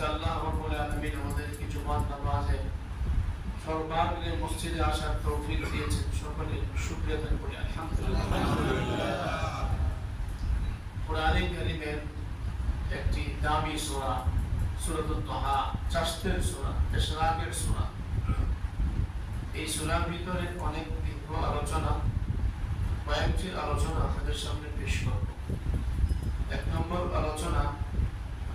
আল্লাহ রাব্বুল আলামিন আমাদেরকে জুমার নামাজে সর্বাগ্রে মসজিদে আসার তৌফিক দিয়েছেন। সকলে শুকরিয়া আদায় করি আলহামদুলিল্লাহ। কোরআনে কারীমের একটি দামি সূরা সূরাতুত তাহা, চাষতের সূরা, ইশরাকের সূরা। এই সূরার ভিতরে অনেক দীর্ঘ আলোচনা, কয়েকটি আলোচনা আপনাদের সামনে পেশ করব। এক নম্বর আলোচনা,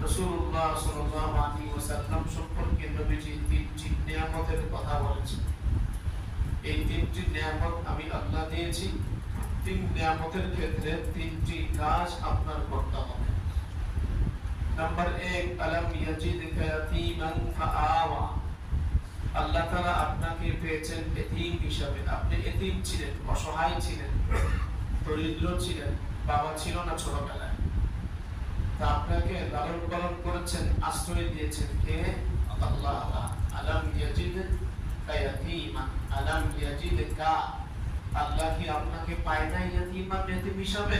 রাসূলুল্লাহ সাল্লাল্লাহু আলাইহি ওয়াসাল্লাম সম্পর্কে নবীজি তিনটি নিয়ামতের কথা বলেছেন। এই তিনটি নিয়ামত আমি আল্লাহ দিয়েছি। তিন নিয়ামতের ক্ষেত্রে তিনটি কাজ আপনার করতে হবে। নাম্বার 1, আলাম ইয়াজিদকা ইয়াতীমান ফাআওয়া। আল্লাহ তাআলা আপনাকে পেয়েছেন এতিম হিসাবে। আপনি এতিম ছিলেন, অসহায় ছিলেন, দরিদ্র ছিলেন, বাবা ছিল না ছোটবেলায়। তা আপনাকে লালন পালন করেছেন, আশ্রয় দিয়েছেন কে? আল্লাহ। আলাম ইয়াজিদকা ইয়াতীমান, আলাম ইয়াজিদকা, আল্লাহ কি আপনাকে পায় না ইয়াতীমান, এতিম হিসাবে?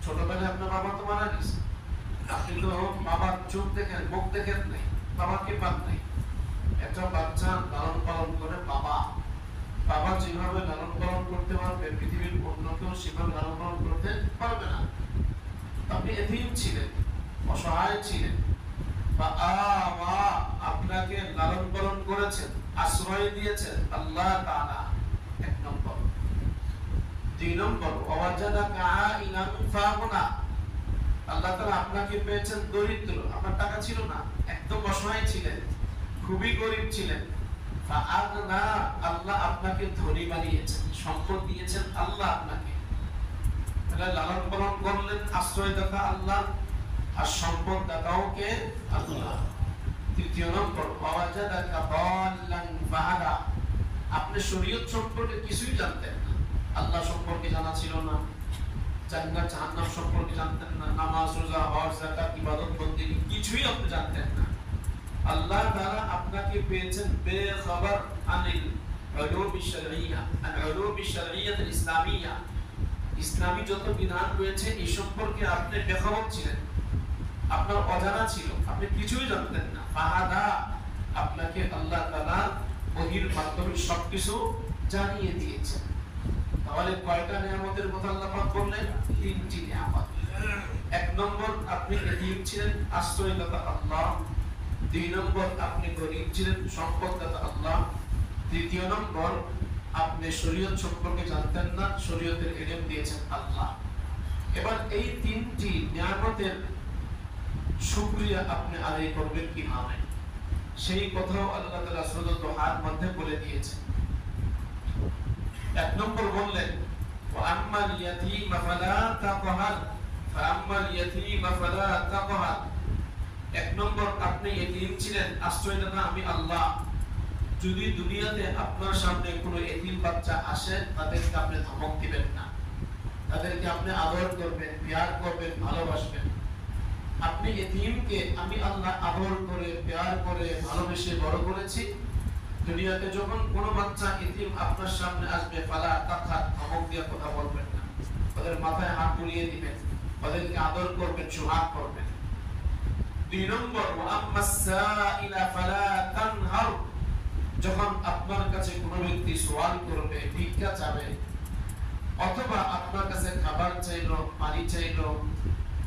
ছোটবেলায় আপনার বাবা তো মারা গেছে, আপনি তো বাবার চোখ দেখেন, মুখ দেখেন নাই, বাবাকে পান নাই। একটা বাচ্চা লালন পালন করে বাবা যেভাবে লালন পালন করতে পারবে, পৃথিবীর অন্য কেউ সেভাবে লালন পালন করতে পারবে না। আপনি এতিম ছিলেন, অসহায় ছিলেন, আপনাকে লালন পালন করেছেন, আশ্রয় দিয়েছেন আল্লাহ তাআলা। এক নম্বর। 2 নম্বর, ওয়াজাদাকা আইলান ফাগুনা। আল্লাহ তাআলা আপনাকে পেয়েছেন দরিদ্র, আপনার টাকা ছিল না, একদম অসহায় ছিলেন, খুবই গরীব ছিলেন। ফাআগনা, আল্লাহ আপনাকে ধনী বানিয়েছেন, সম্পদ দিয়েছেন আল্লাহ আপনাকে। তাহলে লালন পালন করলেন, আশ্রয়দাতা আল্লাহ, আর সম্পদ দাতাও কে? আল্লাহ। 3 নম্বর, ওয়াজাদাকা দাল্লান ফাহাদা। আপনি শরীয়ত সম্পর্কে কিছুই জানতেন না, আল্লাহ সম্পর্কে জানা ছিল না, জান্নাত জাহান্নাম সম্পর্কে জানতেন না, নামাজ রোজা হজ যাকাত ইবাদত বন্দেগী কিছুই আপনি জানতেন না। আল্লাহ তাআলা আপনাকে পেয়েছেন বেখবর আনিল উলুম শারঈয়া, আন উলুম শারঈয়া ইসলামিয়া। ইসলামী যত বিধান রয়েছে এই সম্পর্কে আপনি বেখবর ছিলেন, আপনার অজানা ছিল, আপনি কিছুই জানতেন না। ফাহাদা, আপনাকে আল্লাহ তাআলা ওহীর মাধ্যমে সবকিছু জানিয়ে দিয়েছেন। তাহলে কয়টা নিয়ামতের কথা আল্লাহ পাক বললেন? 3টি নিয়ামত। 1 নম্বর, আপনি এতিম ছিলেন, আশ্রয়দাতা আল্লাহ। 2 নম্বর, আপনি গরীব ছিলেন, সম্পদদাতা আল্লাহ। 3 নম্বর, আপনি শরীয়ত সম্পর্কে জানতেন না, শরীয়তের ইলম দিয়েছেন আল্লাহ। এবার এই 3টি নিয়ামতের শুকরিয়া আপনি আদায় করবেন কিভাবে, সেই কথাও আল্লাহ তাআলা সূরাতুত তাহার মধ্যে বলে দিয়েছেন। 1 নম্বর বললেন, ওয়া আম্মাল ইয়াতীমা ফালা তাকহার, ফাআম্মাল ইয়াতীমা ফালা তাকহার। 1 নম্বর, আপনি এতিম ছিলেন, আশ্রয়দাতা আমি আল্লাহ। যদি দুনিয়াতে আপনার সামনে কোনো এতিম বাচ্চা আসে, তাদেরকে আপনি ধমক দিবেন না, তাদেরকে আপনি আদর করবেন, প্যার করবেন, ভালোবাসবেন। আপনি এতিমকে আমি আল্লাহ আদর করে, প্যার করে, ভালোবেসে বড় করেছি। দুনিয়াতে যখন কোনো বাচ্চা এতিম আপনার সামনে আসবে, ফালা তাকহার, ধমক দিয়ে কথা বলবেন না, ওদের মাথায় হাত বুলিয়ে দিবেন, ওদেরকে আদর করবেন, সোহাগ করবেন। 2 নম্বর, ওয়া আম্মাস সাইলা ফালা তানহার। যখন আপনার কাছে কোনো ব্যক্তি সওয়াল করবে, ভিক্ষা চাবে, অথবা আপনার কাছে খাবার চাইলো, পানি চাইলো,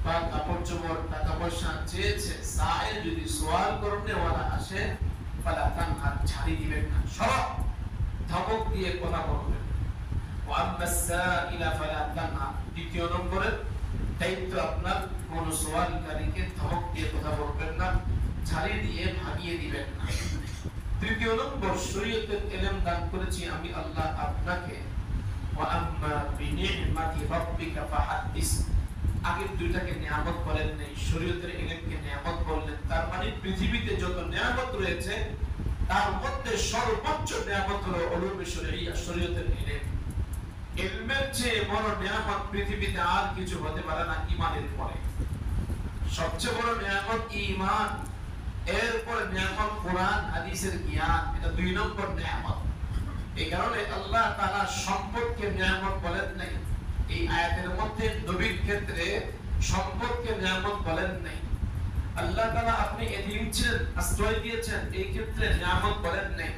বা কাপড় চোপড়, টাকা পয়সা চেয়েছে, সাইল যদি সওয়াল করতে ওয়ালা আসে, ফালা তানহার, ছাড়ি দিবেন না, সরব ধমক দিয়ে কথা বলবেন। ওয়া আম্মাস সাইলা ফালা তানহার। 2 নম্বরের দায়িত্ব আপনার, কোন সওয়ালকারীকে ধমক দিয়ে কথা বলবেন না, ছাড়ি দিয়ে ভাগিয়ে দিবেন না। 3 নম্বর, শরীয়তের ইলম দান করেছি আমি আল্লাহ আপনাকে। ওয়া আম্মা বিনি'মাতি রাব্বিকা ফাহাদ্দিস। আগে 2টাকে নিয়ামত বলেন নাই, শরীয়তের ইলমকে নিয়ামত বললেন। তার মানে পৃথিবীতে যত নিয়ামত রয়েছে তার মধ্যে সর্বোচ্চ নিয়ামত হলো উলুম শরঈয়া, শরীয়তের ইলম। ইলমের চেয়ে বড় নিয়ামত পৃথিবীতে আর কিছু হতে পারে না ঈমানের পরে। সবচেয়ে বড় নিয়ামত ঈমান, এরপর নিয়ামত কোরআন হাদিসের জ্ঞান, এটা 2 নম্বর নিয়ামত। এই কারণে আল্লাহ তাআলা সম্পদকে নিয়ামত বলেন নাই। এই আয়াতের মধ্যে নবীর ক্ষেত্রে সম্পদকে নিয়ামত বলেন নাই। আল্লাহ তাআলা আপনি এতিম ছিলেন, আশ্রয় দিয়েছেন, এই ক্ষেত্রে নিয়ামত করেন নাই,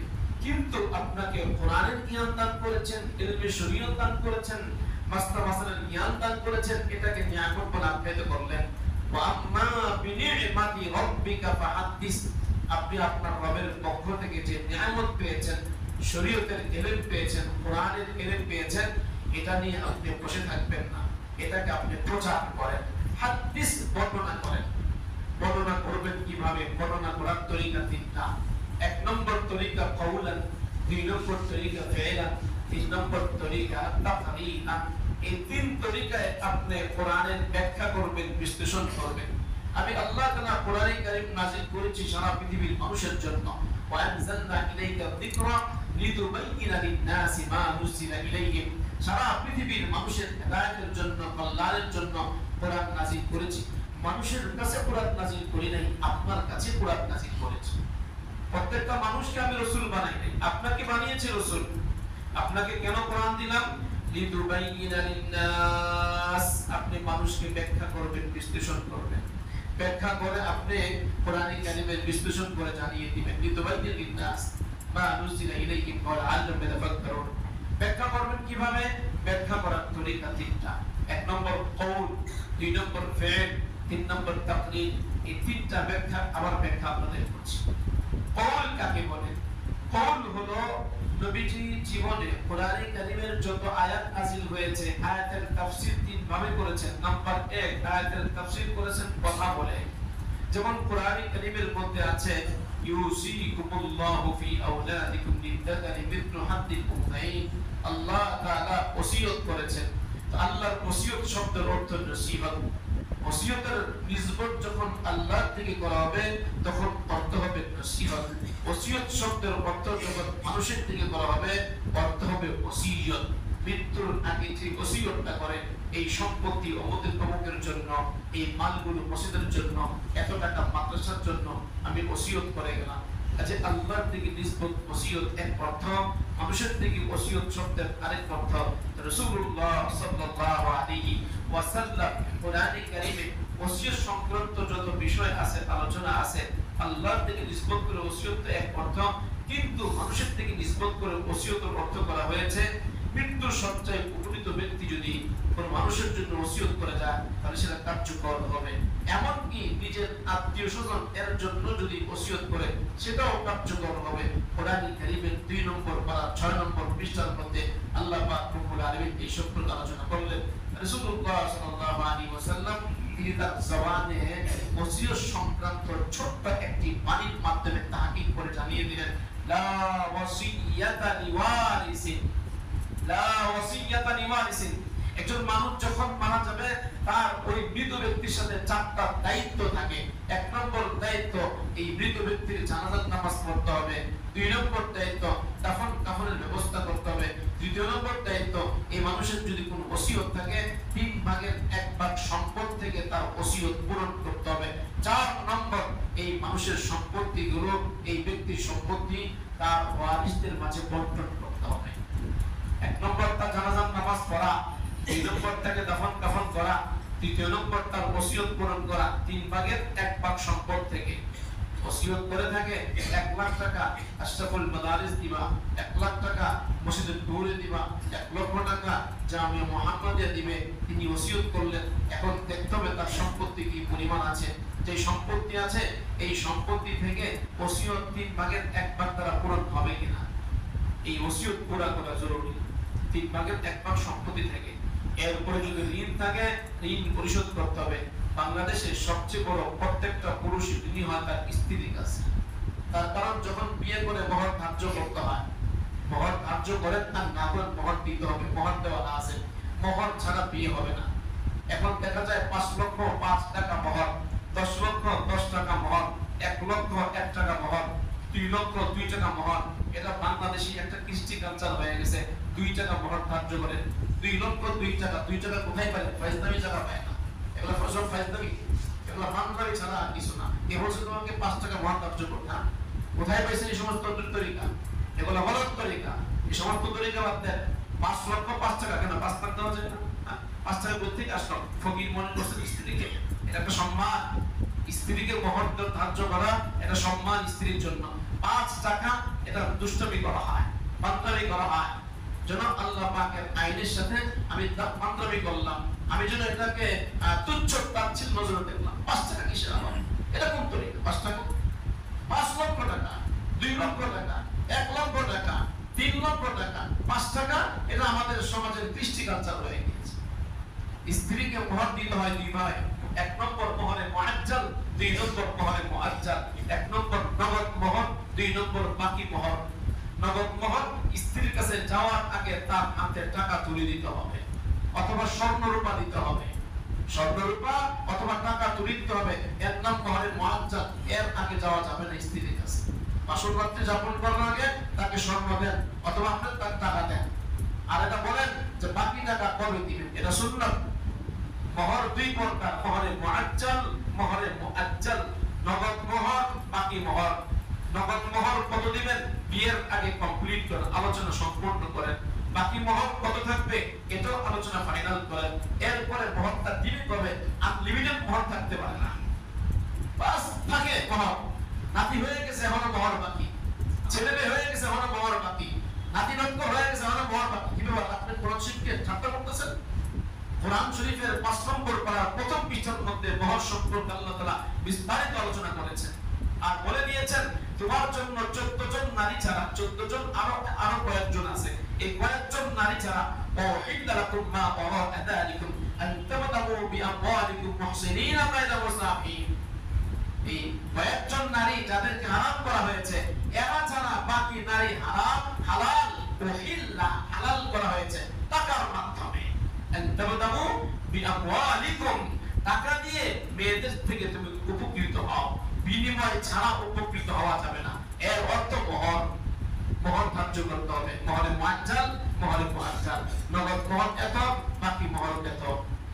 কিন্তু আপনাকে কোরআনের জ্ঞান দান করেছেন, ইলমে শরীয়ত দান করেছেন, মাসলা মাসালার জ্ঞান দান করেছেন, এটাকে নিয়ামত বলে আখ্যায়িত করলেন। ওয়া আম্মা বিনি'মাতি রাব্বিকা ফাহাদ্দিস, আপনি আপনার রবের পক্ষ থেকে যে নিয়ামত পেয়েছেন, শরীয়তের ইলম পেয়েছেন, কোরআনের ইলম পেয়েছেন, এটা নিয়ে আপনি বসে থাকবেন না, এটাকে আপনি প্রচার করেন। হাদিস বর্ণনা করেন। বর্ণনা করবেন কিভাবে? বর্ণনা করার তরিকা তিনটা। এক নম্বর তরিকা কওলান, দুই নম্বর তরিকা ফি'লান, তিন নম্বর তরিকা তাকরীরান। এই তিন তরিকায় আপনি কোরআনের ব্যাখ্যা করবেন, বিশ্লেষণ করবেন। আমি আল্লাহ তাআলা কোরআনে কারীম নাযিল করেছি সারা পৃথিবীর মানুষের জন্য। ওয়া আনজালনা ইলাইকা যিকরা লিতুবাইয়িনা লিন-নাসি মা নুজিলা ইলাইহিম, সারা পৃথিবীর মানুষের হেদায়েতের জন্য, কল্যাণের জন্য কোরআন নাযিল করেছি। মানুষের কাছে কোরআন নাযিল করি নাই, আপনার কাছে কোরআন নাযিল করেছি। প্রত্যেকটা মানুষকে আমি রাসূল বানাই নাই, আপনাকে বানিয়েছি রাসূল। আপনাকে কেন কোরআন দিলাম? লিতুবাইয়িনা লিন-নাস, আপনি মানুষকে ব্যাখ্যা করবেন, বিশ্লেষণ করবেন। ব্যাখ্যা করে আপনি কোরআনে কারীমের বিশ্লেষণ করে জানিয়ে দিবেন। লিতুবাইয়িনা লিন-নাস মা নুজিলা ইলাইহিম ওয়া লাআল্লাহুম ইয়াতাফাক্কারুন। ব্যাখ্যা করবেন কিভাবে? ব্যাখ্যা করার তরিকা তিনটা। এক নম্বর কওল, দুই নম্বর ফি'ল, তিন নম্বর তাকরীর। এই তিনটা ব্যাখ্যা আপনাদের করছি। কওল কাকে বলে? কওল হলো নবীজি জীবনে কোরআনে কারীমের যত আয়াত নাযিল হয়েছে, আয়াতের তাফসীর তিন ভাবে করেছেন। নাম্বার 1, আয়াতের তাফসীর করেছেন কথা বলে। যেমন কোরআনে কারীমের মধ্যে আছে ইউসিকুমুল্লাহু ফি আওলাদিকুম লিযাকারি মিথলু হাদ্দিল উনসায়াইন, আল্লাহ তাআলা ওসিয়ত করেছেন। তো আল্লাহর ওসিয়ত শব্দের অর্থ নসিহত। ওসিয়তের নিসবত যখন আল্লাহর থেকে করা হবে তখন অর্থ হবে নসিহত। ওসিয়ত শব্দের অর্থ যখন মানুষের থেকে করা হবে অর্থ হবে ওসিয়ত। মৃত্যুর আগে যে ওসিয়তটা করে, এই সম্পত্তি অমুকের জন্য, এই মালগুলো মসজিদের জন্য, এত টাকা মাদ্রাসার জন্য আমি ওসিয়ত করে গেলাম। আচ্ছা, আল্লাহর থেকে নিসবত ওসিয়ত এক অর্থ, মানুষের থেকে ওসিয়ত শব্দের আরেক অর্থ। রাসূলুল্লাহ সাল্লাল্লাহু আলাইহি ওয়াসাল্লাম কোরআনে কারীমে ওসিয়ত সংক্রান্ত যত বিষয় আছে, আলোচনা আছে, আল্লাহর থেকে নিসবত করে ওসিয়ত এক অর্থ, কিন্তু মানুষের থেকে নিসবত করে ওসিয়তের অর্থ করা হয়েছে মৃত্যুর শয্যায় উপনীত ব্যক্তি যদি কোন মানুষের জন্য ওসিয়ত করে যায় তাহলে সেটা কার্যকর হবে। এমনকি নিজের আত্মীয় স্বজন এর জন্য যদি ওসিয়ত করে সেটাও কার্যকর হবে। কোরআন কারীমের 2 নম্বর পারা 6 নম্বর পৃষ্ঠার মধ্যে আল্লাহ পাক রব্বুল আলামিন এই সম্পর্কে আলোচনা করলেন। রাসূলুল্লাহ সাল্লাল্লাহু আলাইহি ওয়াসাল্লাম তিনি তার জবানে ওসিয়ত সংক্রান্ত ছোট্ট একটি বাণীর মাধ্যমে তাহকিক করে জানিয়ে দিলেন, লা ওয়াসিয়াতা লিওয়ারিসিন, লা ওয়াসিয়াতা লিওয়ারিসিন। একজন মানুষ যখন মারা যাবে তার ওই মৃত ব্যক্তির সাথে 4টা দায়িত্ব থাকে। 1 নম্বর দায়িত্ব, এই মৃত ব্যক্তির জানাজার নামাজ পড়তে হবে। 2 নম্বর দায়িত্ব, দাফন কাফনের ব্যবস্থা করতে হবে। 3 নম্বর দায়িত্ব, এই মানুষের যদি কোনো ওসিয়ত থাকে 3 ভাগের 1 ভাগ সম্পদ থেকে তার ওসিয়ত পূরণ করতে হবে। 4 নম্বর, এই মানুষের সম্পত্তিগুলো, এই ব্যক্তির সম্পত্তি তার ওয়ারিসদের মাঝে বন্টন করতে হবে। 1 নম্বর তার জানাজার নামাজ পড়া, 2 নম্বর তাকে দাফন কাফন করা, 3 নম্বর তার ওসিয়ত পূরণ করা। 3 ভাগের 1 ভাগ সম্পদ থেকে ওসিয়ত করে থাকে 1 লাখ টাকা আশরাফুল মাদারিস দিবা, 1 লাখ টাকা মসজিদে নূরে দিবা, 1 লক্ষ টাকা জামিয়া মুহাম্মাদিয়া দিবে। তিনি ওসিয়ত করলেন। এখন দেখতে হবে তার সম্পত্তি কি পরিমাণ আছে। যে সম্পত্তি আছে এই সম্পত্তি থেকে ওসিয়ত 3 ভাগের 1 ভাগ দ্বারা পূরণ হবে কিনা, এই ওসিয়ত পুরা করা জরুরি। 3 ভাগের 1 ভাগ সম্পত্তি থেকে। এরপরে যদি ঋণ থাকে ঋণ পরিশোধ করতে হবে। বাংলাদেশের সবচেয়ে বড় প্রত্যেকটা পুরুষ ঋণী হয় তার স্ত্রীর কাছে। তার কারণ যখন বিয়ে করে মোহর ধার্য করতে হয়, মোহর ধার্য করে তার না করে মোহর দিতে হবে। মোহর দেওয়া না আছে, মোহর ছাড়া বিয়ে হবে না। এখন দেখা যায় 5 লক্ষ 5 টাকা মোহর, 10 লক্ষ 10 টাকা মোহর, 1 লক্ষ 1 টাকা মোহর, 2 লক্ষ 2 টাকা মোহর। এটা বাংলাদেশী একটা কৃষ্টি কালচার হয়ে গেছে। 2 টাকা মোহর ধার্য করে, 2 লক্ষ 2 টাকা। 2 টাকা কোথায় পায়? ফাইজলামি জায়গা পায় না। এগুলো ফসল ফাইজলামি, এগুলো বাংলাদেশী ছাড়া আর কিছু না। এ বলছে তোমাকে 5 টাকা মোহর ধার্য করতে, না কোথায় পাইছে এই সমস্ত তরিকা? এগুলো গলত তরিকা। এই সমস্ত তরিকা বাদ দেন। 5 লক্ষ 5 টাকা কেন? 5 লাখ দেওয়া যায় না? 5 টাকা কোথা থেকে আসলো? ফকির মনে করছে স্ত্রীকে এটা একটা সম্মান। স্ত্রীকে মোহর ধার্য করা এটা সম্মান স্ত্রীর জন্য। 5 টাকা এটা দুষ্টমি করা হয়, বান্দরামি করা হয়। যেন আল্লাহ পাকের আইনের সাথে আমি বান্দরামি করলাম, আমি যেন এটাকে তুচ্ছ তাচ্ছিল্য নজরে দেখলাম। 5 টাকা কিসের আবার? এটা কোন তরিকা? 5 টাকা, 5 লক্ষ টাকা, 2 লক্ষ টাকা, 1 লক্ষ টাকা, 3 লক্ষ টাকা, 5 টাকা, এটা আমাদের সমাজের কৃষ্টি কালচার হয়ে গেছে। স্ত্রীকে মোহর দিতে হয় 2 ভাই। 1 নম্বর মোহরে মুআজ্জাল, 2 নম্বর মোহরে মুআজ্জাল। 1 নম্বর নগদ মোহর, 2 নম্বর বাকি মোহর। নগদ মোহর স্ত্রীর কাছে যাওয়ার আগে তার হাতে টাকা তুলে দিতে হবে, অথবা স্বর্ণ রূপা দিতে হবে। স্বর্ণ রূপা অথবা টাকা তুলে দিতে হবে। এর নাম মোহরে মুআজ্জাল। এর আগে যাওয়া যাবে না স্ত্রীর কাছে। বাসর রাত্রি যাপন করার আগে তাকে স্বর্ণ দেন, অথবা আপনি তাকে টাকা দেন। আর এটা বলেন যে বাকি টাকা কবে দিবেন, এটা সুন্নাত। মোহর 2 প্রকার, মোহরে মুআজ্জাল, মোহরে মুআজ্জাল। নগদ মোহর, বাকি মোহর। নগদ মোহর কত দিবেন? বিয়ের আগে কমপ্লিট করেন, আলোচনা সম্পূর্ণ করেন। বাকি মোহর কত থাকবে এটাও আলোচনা ফাইনাল করেন। এরপরে মোহরটা দিবে কবে? আনলিমিটেড মোহর থাকতে পারে না। বাস থাকে মোহর। নাতি হয়ে গেছে এখনো মোহর বাকি, ছেলে মেয়ে হয়ে গেছে এখনো মোহর বাকি, নাতি নক্ক হয়ে গেছে এখনো মোহর বাকি। কি ব্যাপার? আপনি কোরআন শরীফকে ঠাট্টা করতেছেন? কোরআন শরীফের 5 নম্বর পারা প্রথম পৃষ্ঠার মধ্যে মোহর সম্পর্কে আল্লাহ তাআলা বিস্তারিত আলোচনা করেছেন। আর বলে দিয়েছেন তোমার জন্য 14 জন নারী ছাড়া, 14 জন আরো কয়েকজন আছে, এই কয়েকজন নারী ছাড়া ওহিল্লাকুম মা ওয়ারা'a যালিকুম আন তাবতাগু বিআমওয়ালিকুম মুহসিনিনা গায়রা মুসাফিহিন। এই কয়েকজন নারী যাদেরকে হারাম করা হয়েছে, এরা ছাড়া বাকি নারী হারাম, হালাল, ওহিল্লা হালাল করা হয়েছে টাকার মাধ্যমে। আন তাবতাগু বিআমওয়ালিকুম, টাকা দিয়ে মেয়েদের থেকে তুমি উপকৃত হও, বিনিময় ছাড়া উপকৃত হওয়া যাবে না। এর অর্থ মোহর। মোহর ধার্য করতে হবে। মোহরে মুআজ্জাল, মোহরে মুআজ্জাল। নগদ মোহর এত, বাকি মোহর এত।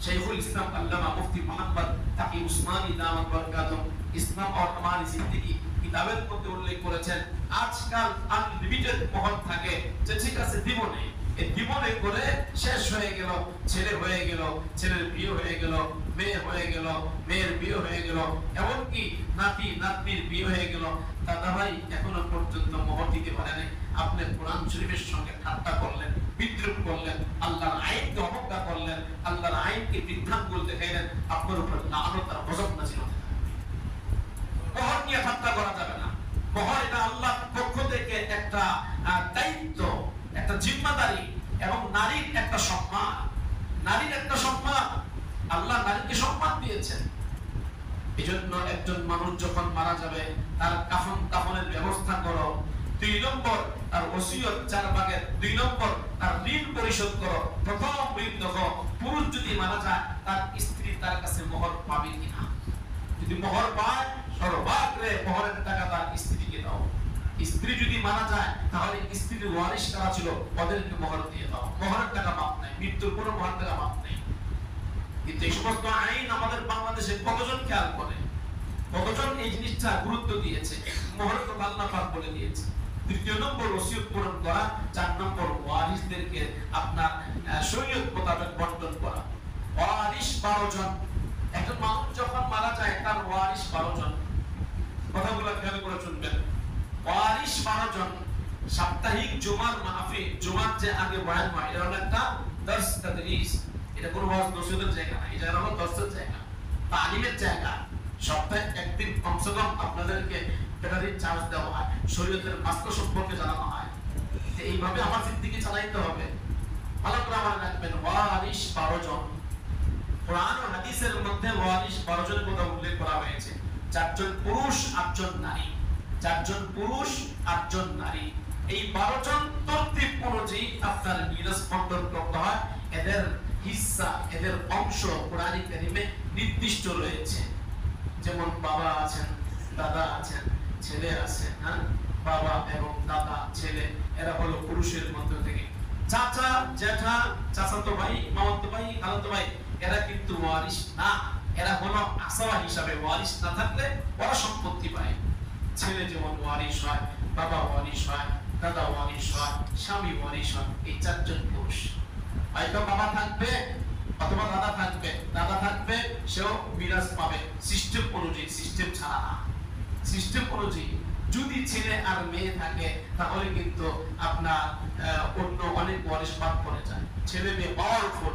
শাইখুল ইসলাম আল্লামা মুফতি মুহাম্মদ তাকি উসমানী দামাত বরকাতুহু ইসলাম और हमारी जिंदगी কিতাবের মধ্যে উল্লেখ করেছেন, আজকাল আনলিমিটেড মোহর থাকে যে ঠিক আছে দিব নেই, এই জীবনে করে শেষ হয়ে গেল, ছেলে হয়ে গেল, ছেলের বিয়ে হয়ে গেল, মেয়ে হয়ে গেল, মেয়ের বিয়ে হয়ে গেল, এমনকি নাতি নাতনির বিয়ে হয়ে গেল, দাদা ভাই এখনো পর্যন্ত মোহর দিতে পারে নাই। আপনি কোরআন শরীফের সঙ্গে ঠাট্টা করলেন, বিদ্রুপ করলেন, আল্লাহর আইনকে অবজ্ঞা করলেন, আল্লাহর আইনকে বৃদ্ধাঙ্গুল দেখাইলেন, আপনার উপর লানত আর গজব নাযিল হতে থাকবে। মোহর নিয়ে ঠাট্টা করা যাবে না। মোহর এটা আল্লাহর পক্ষ থেকে একটা দায়িত্ব, একটা জিম্মাদারি, এবং নারীর একটা সম্মান। নারীর একটা সম্মান, আল্লাহ নারীকে সম্মান দিয়েছেন। এজন্য একজন মানুষ যখন মারা যাবে তার কাফনের ব্যবস্থা করো। 2 নম্বর তার ওসিয়ত 4 ভাগের 2 নম্বর তার ঋণ পরিশোধ করো। প্রথম ঋণ দেখো, পুরুষ যদি মারা যায় তার স্ত্রী তার কাছে মোহর পাবে কিনা। যদি মোহর পায়, সর্বাগ্রে মোহরের টাকা তার স্ত্রীকে দাও। স্ত্রী যদি মারা যায় তাহলে স্ত্রীর ওয়ারিশ কারা ছিল ওদেরকে মোহর দিয়ে দাও। মোহরের টাকা মাপ নাই, মৃত্যুর পর মোহরের টাকা মাপ নাই। কিন্তু এই সমস্ত আইন আমাদের বাংলাদেশে কতজন খেয়াল করে, কতজন এই জিনিসটা গুরুত্ব দিয়েছে? মোহরের কথা আল্লাহ পাক বলে দিয়েছে। 3 নম্বর ওসিয়ত পূরণ করা, 4 নম্বর ওয়ারিশদেরকে আপনার শরীয়ত মোতাবেক বন্টন করা। ওয়ারিশ 12 জন। একজন মানুষ যখন মারা যায় তার ওয়ারিশ 12 জন। কথাগুলো খেয়াল করে শুনবেন। ওয়ারিশ 12 জন। সাপ্তাহিক জুমার মাহফিল, জুমার যে আগে বয়ান হয়, এটা হলো একটা দর্স তাদরিস। এটা কোনো ওয়াজ নসিহতের জায়গা না, এটা হলো দর্সের জায়গা, তালিমের জায়গা। সপ্তাহে একদিন কমসে কম আপনাদেরকে ব্যাটারি চার্জ দেওয়া হয়, শরীয়তের মাসলা সম্পর্কে জানানো হয়। এইভাবে আমার জিন্দেগি চালাইতে হবে। ভালো করে মনে রাখবেন, ওয়ারিশ 12 জন। কোরআন ও হাদিসের মধ্যে ওয়ারিশ 12 জনের কথা উল্লেখ করা হয়েছে। 4 জন পুরুষ, 8 জন নারী। 4 জন পুরুষ, 8 জন নারী। এই 12 জন তরতিব অনুযায়ী আপনার মিরাস বন্টন করতে হয়। এদের হিস্সা, এদের অংশ কোরআনে কারিমে নির্দিষ্ট রয়েছে। যেমন বাবা আছেন, দাদা আছেন, ছেলে আছে, হ্যাঁ, বাবা এবং দাদা, ছেলে, এরা হলো পুরুষের মধ্য থেকে। চাচা, জ্যাঠা, চাচাতো ভাই, মামাতো ভাই, খালাতো ভাই, এরা কিন্তু ওয়ারিশ না। এরা হলো আসওয়া হিসাবে, ওয়ারিশ না থাকলে ওরা সম্পত্তি পায়। ছেলে যেমন ওয়ারিশ হয়, বাবা ওয়ারিশ হয়, দাদা ওয়ারিশ হয়, স্বামী ওয়ারিশ হয়। এই 4 জন পুরুষ। হয়তো বাবা থাকবে, অথবা দাদা থাকবে, সেও মিরাজ পাবে সিস্টেম অনুযায়ী, সিস্টেম ছাড়া না। সিস্টেম অনুযায়ী যদি ছেলে আর মেয়ে থাকে তাহলে কিন্তু আপনার অন্য অনেক ওয়ারিশ বাদ পড়ে যায়। ছেলে মেয়ে পাওয়ারফুল,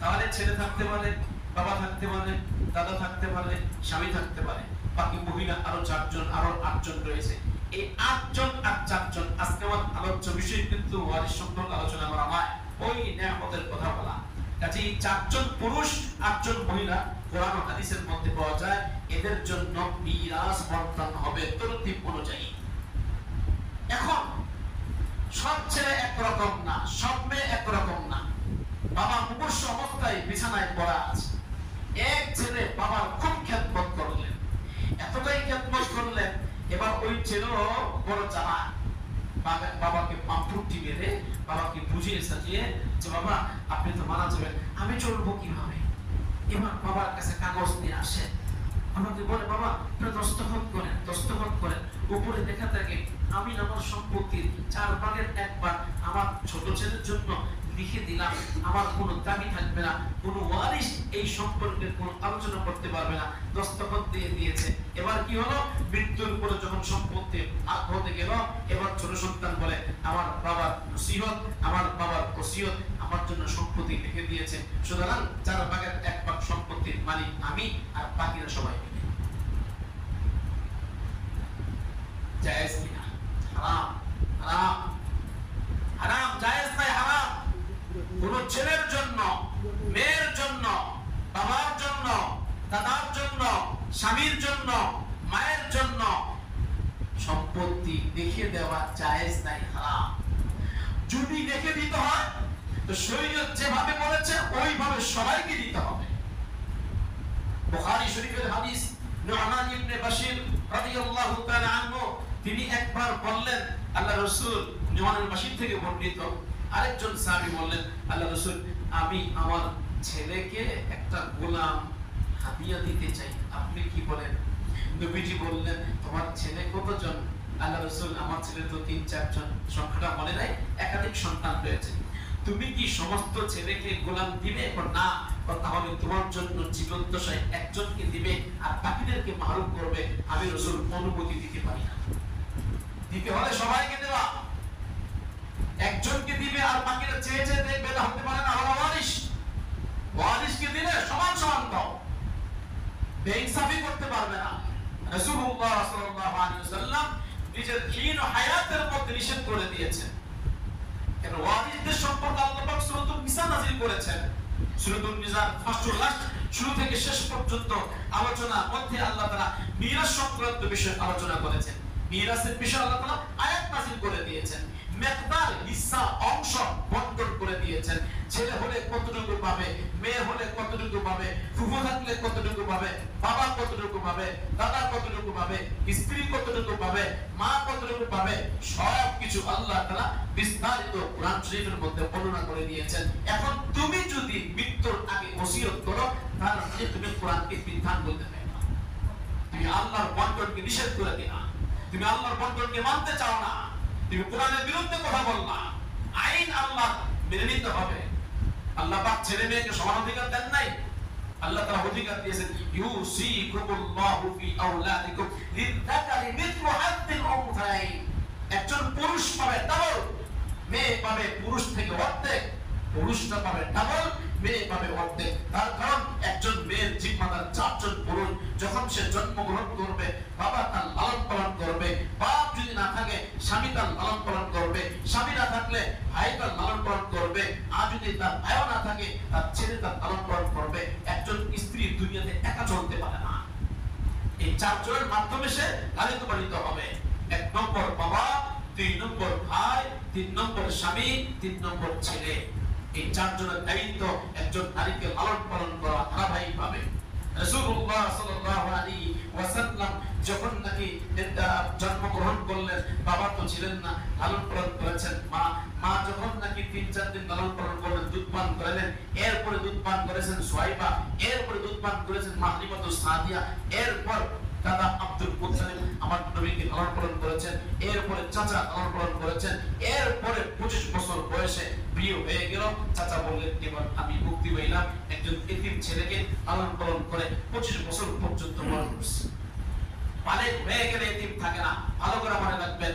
তাহলে ছেলে থাকতে পারে, বাবা থাকতে পারে, দাদা থাকতে পারে, স্বামী থাকতে পারে, বাকি মহিলা আরো 4 জন, আরো 8 জন রয়েছে। এই 8 জন আর 4 জন আজকে আমার আলোচ্য বিষয় কিন্তু ওয়ারিশ সম্পর্কে আলোচনা করা হয়, ওই নেয়ামতের কথা বলা। কাজেই 4 জন পুরুষ 8 জন মহিলা কোরআন ও হাদিসের মধ্যে পাওয়া যায়, এদের জন্য মিরাস বন্টন হবে তরতিব অনুযায়ী। এখন সব ছেলে একরকম না, সব মেয়ে একরকম না। বাবা মুমূর্ষ অবস্থায় বিছানায় পড়া আছে, এক ছেলে বাবার খুব খেদমত করলেন, এতটাই খেদমত করলেন, এবার ওই ছেলেও বড় চালাক, বাবাকে পাম্পুটি মেরে বাবাকে বুঝিয়ে সাজিয়ে যে বাবা আপনি তো মারা যাবেন, আমি চলবো কিভাবে? এবার বাবার কাছে কাগজ নিয়ে আসে, আমাকে বলে বাবা দস্তখত করেন। উপরে লেখা থাকে আমি আমার সম্পত্তির 4 ভাগের 1 ভাগ আমার ছোট ছেলের জন্য লিখে দিলাম, আমার কোনো দাবি থাকবে না, কোনো ওয়ারিশ এই সম্পর্কে কোনো আলোচনা করতে পারবে না, দস্তখত দিয়ে দিয়েছে। এবার কি হলো, মৃত্যুর পরে যখন সম্পত্তি ভাগ হতে গেল, এবার ছোট সন্তান বলে আমার বাবার নসিহত, আমার বাবার ওসিয়ত আমার জন্য সম্পত্তি লিখে দিয়েছে, সুতরাং 4 ভাগের 1 ভাগ সম্পত্তির মালিক আমি, আর বাকিরা সবাই মিলে। জায়েজ কিনা? হারাম, হারাম, হারাম, জায়েজ নাই, হারাম। কোন ছেলের জন্য, মেয়ের জন্য, বাবার জন্য, দাদার জন্য, স্বামীর জন্য, মায়ের জন্য সম্পত্তি লিখে দেওয়া জায়েজ নাই, হারাম। যদি লিখে দিতে হয় তো শরীয়ত যেভাবে বলেছে ওইভাবে সবাইকে দিতে হবে। বুখারী শরীফের হাদিস, নু'মান ইবনে বাশির রাদিয়াল্লাহু তাআলা আনহু, তিনি একবার বললেন, আল্লাহ রাসূল, নু'মান বাশির থেকে বর্ণিত, আরেকজন সাহাবী বললেন, আল্লাহ রাসূল আমি আমার ছেলেকে একটা গোলাম হাদিয়া দিতে চাই, আপনি কি বলেন? নবীজি বললেন তোমার ছেলে কতজন? আল্লাহ রাসূল আমার ছেলে তো 3-4 জন, সংখ্যাটা মনে নাই, একাধিক সন্তান রয়েছে, তুমি কি সমস্ত ছেলেকে গোলাম দিবে? না, তাহলে তোমার জন্য জীবদ্দশায় একজনকে দিবে আর বাকিদেরকে মাহরুম করবে, আমি রাসূল অনুমতি দিতে পারি না। দিতে হলে সবাইকে দেওয়া, একজনকে দিবে আর বাকিরা চেয়ে চেয়ে দেখবে, এটা হতে পারে না, হলো ওয়ারিশ। ওয়ারিশকে দিলে সমান সমান দাও, বেইনসাফি করতে পারবে না। রাসূলুল্লাহ সাল্লাল্লাহু আলাইহি ওয়াসাল্লাম নিজের জীবন ও হায়াতের মধ্যে নিষেধ করে দিয়েছেন। কেন? ওয়ারিশদের সম্পর্কে আল্লাহ পাক সূরাতুন নিসা নাযিল করেছেন। সূরাতুন নিসার ফার্স্ট টু লাস্ট, শুরু থেকে শেষ পর্যন্ত আলোচনার মধ্যে আল্লাহ তাআলা মিরাস সংক্রান্ত বিষয়ে আলোচনা করেছেন। মিরাসের বিষয়ে আল্লাহ তাআলা আয়াত নাযিল করে দিয়েছেন, মিকদার হিস্সা অংশ বন্টন করে দিয়েছেন। ছেলে হলে কতটুকু পাবে, মেয়ে হলে কতটুকু পাবে, ফুফু থাকলে কতটুকু পাবে, বাবা কতটুকু পাবে, দাদা কতটুকু পাবে, স্ত্রী কতটুকু পাবে, মা কতটুকু পাবে, সবকিছু আল্লাহ তাআলা বিস্তারিত কোরআন শরীফের মধ্যে বর্ণনা করে দিয়েছেন। এখন তুমি যদি মৃত্যুর আগে ওসিয়ত করো, তাহলে তুমি কোরআনকে বিধান বলতে পারবে না, তুমি আল্লাহর বন্টনকে নিষেধ করে দিলা, তুমি আল্লাহর বন্টনকে মানতে চাও না, তুমি কোরআনের বিরুদ্ধে কথা বললা। আইন আল্লাহ মেনে নিতে হবে। আল্লাহ পাক ছেলে মেয়েকে সমান অধিকার দেন নাই? আল্লাহ তাআলা অধিকার দিয়েছেন, ইউসিকুমুল্লাহু ফি আওলাদিকুম লিযাকারি মিথলু হাদ্দিল উনসায়াইন। একজন পুরুষ পাবে ডাবল, মেয়ে পাবে পুরুষ থেকে অর্ধেক, পুরুষটা পাবে ডাবল, মেয়ে পাবে অর্ধেক। তার কারণ একজন মেয়ের জিম্মাদার 4 জন পুরুষ। যখন সে জন্মগ্রহণ করবে, বাবা তার লালন পালন করবে, বাপ যদি না থাকে স্বামী তার লালন পালন করবে, স্বামী না থাকলে ভাই তার লালন পালন করবে, আর যদি তার ভাইও না থাকে তার ছেলে তার লালন পালন করবে। একজন স্ত্রী দুনিয়াতে একা চলতে পারে না, এই 4 জনের মাধ্যমে সে লালিত পালিত হবে। 1 নম্বর বাবা, 2 নম্বর ভাই, 3 নম্বর স্বামী, 3 নম্বর ছেলে। এই 4 জনের দায়িত্ব একজন নারীকে লালন পালন করা ধারাবাহিকভাবে। রাসূলুল্লাহ সাল্লাল্লাহু আলাইহি ওয়াসাল্লাম যখন নাকি জন্মগ্রহণ করলেন, বাবা তো ছিলেন না, লালন পালন করেছেন মা। মা যখন নাকি 3-4 দিন লালন পালন করলেন, দুধ পান করালেন, এরপরে দুধ পান করেছেন সুহাইবা, এরপরে দুধ পান করেছেন মাহরিমাতুস সাদিয়া, এরপর দাদা আব্দুল মুত্তালিব আমার নবীকে লালন পালন করেছেন, এরপরে চাচা লালন পালন করেছেন, এরপরে 25 বছর বয়সে বিয়ে হয়ে গেল। চাচা বললেন এবার আমি মুক্তি পাইলাম, ছেলেকে লালন পালন করে 25 বছর পর্যন্ত বড় করছে। বালেগ হয়ে গেলে এতিম থাকে না, ভালো করে মনে রাখবেন।